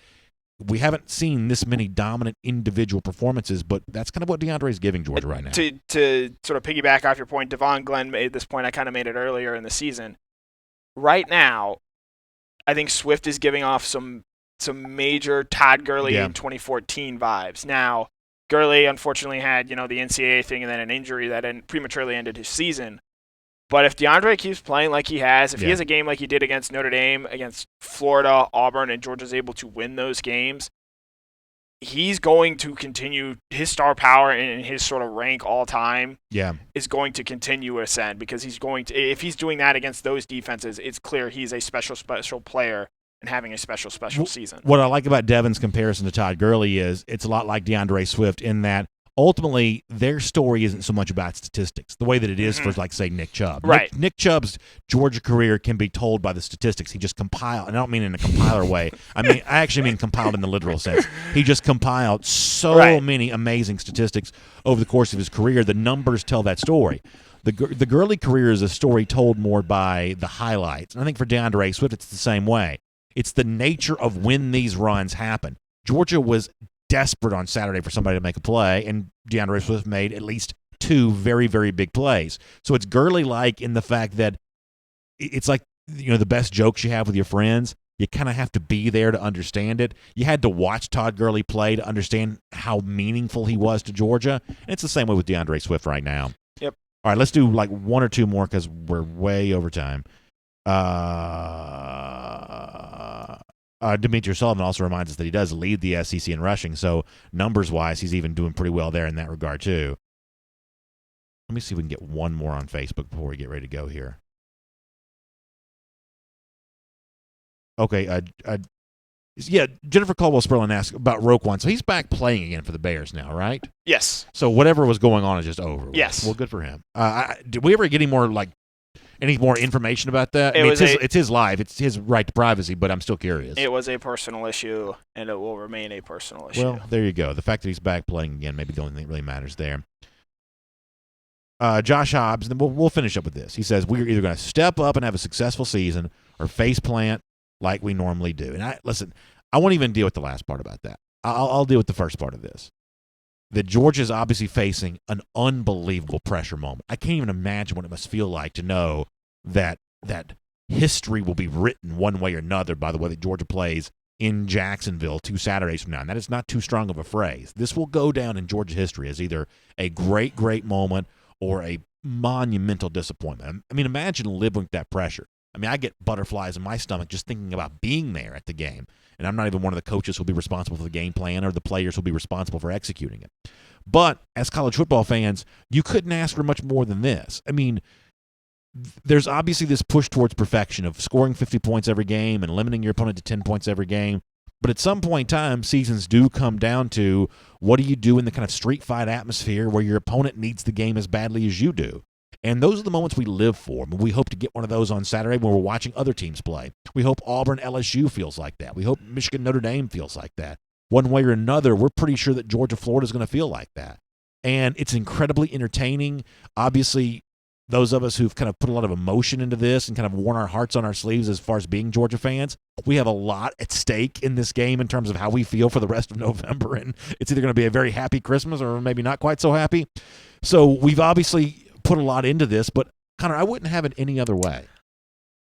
we haven't seen this many dominant individual performances, but that's kind of what DeAndre is giving Georgia right now. To sort of piggyback off your point, Devon Glenn made this point. I kind of made it earlier in the season. Right now, I think Swift is giving off some major Todd Gurley in 2014 vibes. Now, Gurley unfortunately had the NCAA thing and then an injury that prematurely ended his season. But if DeAndre keeps playing like he has, if he has a game like he did against Notre Dame, against Florida, Auburn, and Georgia's able to win those games, he's going to continue his star power and his sort of rank all time. Is going to continue to ascend because he's going to. If he's doing that against those defenses, it's clear he's a special player and having a special season. What I like about Devin's comparison to Todd Gurley is it's a lot like DeAndre Swift in that ultimately their story isn't so much about statistics the way that it is for, like, say, Nick Chubb. Right. Nick Chubb's Georgia career can be told by the statistics. He just compiled, and I don't mean in a compiler way. I actually mean compiled in the literal sense. He just compiled so many amazing statistics over the course of his career. The numbers tell that story. The Gurley career is a story told more by the highlights. And I think for DeAndre Swift, it's the same way. It's the nature of when these runs happen. Georgia was desperate on Saturday for somebody to make a play, and DeAndre Swift made at least two very, very big plays. So it's Gurley-like in the fact that it's like, the best jokes you have with your friends, you kind of have to be there to understand it. You had to watch Todd Gurley play to understand how meaningful he was to Georgia. And it's the same way with DeAndre Swift right now. Yep. All right, let's do like one or two more because we're way over time. Demetrius Sullivan also reminds us that he does lead the SEC in rushing, so numbers-wise, he's even doing pretty well there in that regard, too. Let me see if we can get one more on Facebook before we get ready to go here. Okay, Yeah, Jennifer Caldwell-Sperlin asked about Roquan. So he's back playing again for the Bears now, right? Yes. So whatever was going on is just over with. Yes. Well, good for him. Did we ever get any more information about that? It's his life. It's his right to privacy, but I'm still curious. It was a personal issue, and it will remain a personal issue. Well, there you go. The fact that he's back playing again, maybe the only thing that really matters there. Josh Hobbs, and then we'll finish up with this. He says, we're either going to step up and have a successful season or face plant like we normally do. And I won't even deal with the last part about that. I'll deal with the first part of this. That Georgia's obviously facing an unbelievable pressure moment. I can't even imagine what it must feel like to know that history will be written one way or another by the way that Georgia plays in Jacksonville 2 Saturdays from now. And that is not too strong of a phrase. This will go down in Georgia history as either a great, great moment or a monumental disappointment. I mean, imagine living with that pressure. I mean, I get butterflies in my stomach just thinking about being there at the game. And I'm not even one of the coaches who will be responsible for the game plan or the players who will be responsible for executing it. But as college football fans, you couldn't ask for much more than this. I mean, there's obviously this push towards perfection of scoring 50 points every game and limiting your opponent to 10 points every game. But at some point in time, seasons do come down to what do you do in the kind of street fight atmosphere where your opponent needs the game as badly as you do. And those are the moments we live for. I mean, we hope to get one of those on Saturday when we're watching other teams play. We hope Auburn LSU feels like that. We hope Michigan Notre Dame feels like that. One way or another, we're pretty sure that Georgia Florida is going to feel like that. And it's incredibly entertaining. Obviously, those of us who've kind of put a lot of emotion into this and kind of worn our hearts on our sleeves as far as being Georgia fans, we have a lot at stake in this game in terms of how we feel for the rest of November. And it's either going to be a very happy Christmas or maybe not quite so happy. So we've obviously put a lot into this, but Connor, I wouldn't have it any other way.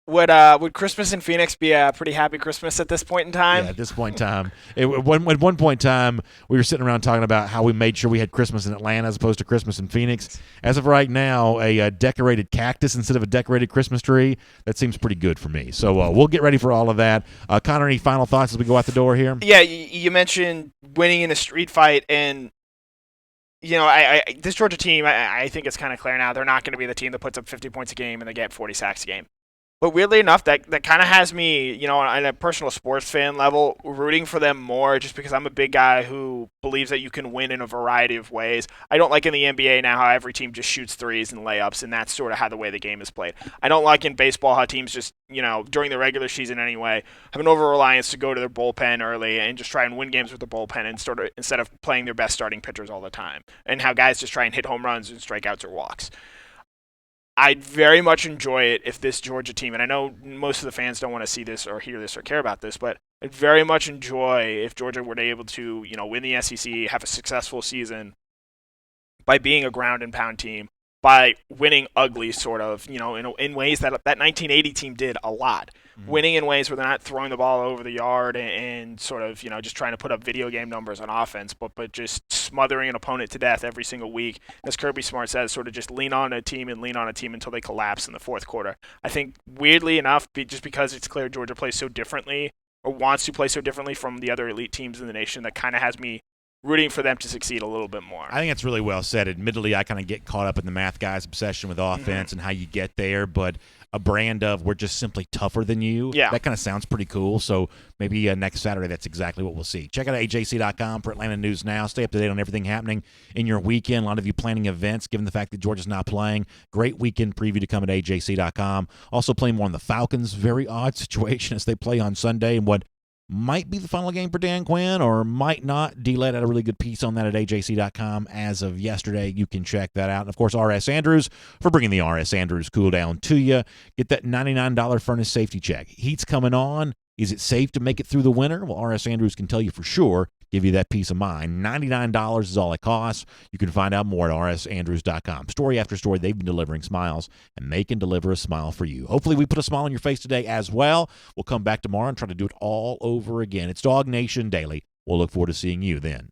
Would Christmas in Phoenix be a pretty happy Christmas at this point in time? Yeah, at this point in time. At one point in time, we were sitting around talking about how we made sure we had Christmas in Atlanta as opposed to Christmas in Phoenix. As of right now, a decorated cactus instead of a decorated Christmas tree, that seems pretty good for me. So we'll get ready for all of that. Connor, any final thoughts as we go out the door here? Yeah, you mentioned winning in a street fight, and you know, this Georgia team, I think it's kind of clear now, they're not going to be the team that puts up 50 points a game and they get 40 sacks a game. But weirdly enough, that kind of has me, you know, on a personal sports fan level, rooting for them more just because I'm a big guy who believes that you can win in a variety of ways. I don't like in the NBA now how every team just shoots threes and layups, and that's sort of how the way the game is played. I don't like in baseball how teams just, you know, during the regular season anyway, have an over-reliance to go to their bullpen early and just try and win games with the bullpen and sort of instead of playing their best starting pitchers all the time, and how guys just try and hit home runs and strikeouts or walks. I'd very much enjoy it if this Georgia team, and I know most of the fans don't want to see this or hear this or care about this, but I'd very much enjoy if Georgia were able to, you know, win the SEC, have a successful season by being a ground and pound team, by winning ugly, sort of, you know, in ways that 1980 team did a lot. Mm-hmm. Winning in ways where they're not throwing the ball over the yard and sort of, you know, just trying to put up video game numbers on offense, but just smothering an opponent to death every single week. As Kirby Smart says, sort of just lean on a team until they collapse in the fourth quarter. I think, weirdly enough, just because it's clear Georgia plays so differently or wants to play so differently from the other elite teams in the nation, that kind of has me rooting for them to succeed a little bit more. I think that's really well said. Admittedly, I kind of get caught up in the math guy's obsession with offense and how you get there, but a brand of we're just simply tougher than you, that kind of sounds pretty cool. So maybe next Saturday, that's exactly what we'll see. Check out AJC.com for Atlanta News Now. Stay up to date on everything happening in your weekend. A lot of you planning events, given the fact that Georgia's not playing. Great weekend preview to come at AJC.com. Also play more on the Falcons. Very odd situation as they play on Sunday and what might be the final game for Dan Quinn or might not. D-Led had a really good piece on that at AJC.com as of yesterday. You can check that out. And, of course, R.S. Andrews for bringing the R.S. Andrews Cooldown to you. Get that $99 furnace safety check. Heat's coming on. Is it safe to make it through the winter? Well, R.S. Andrews can tell you for sure. Give you that peace of mind. $99 is all it costs. You can find out more at rsandrews.com. Story after story, they've been delivering smiles, and they can deliver a smile for you. Hopefully we put a smile on your face today as well. We'll come back tomorrow and try to do it all over again. It's DawgNation Daily. We'll look forward to seeing you then.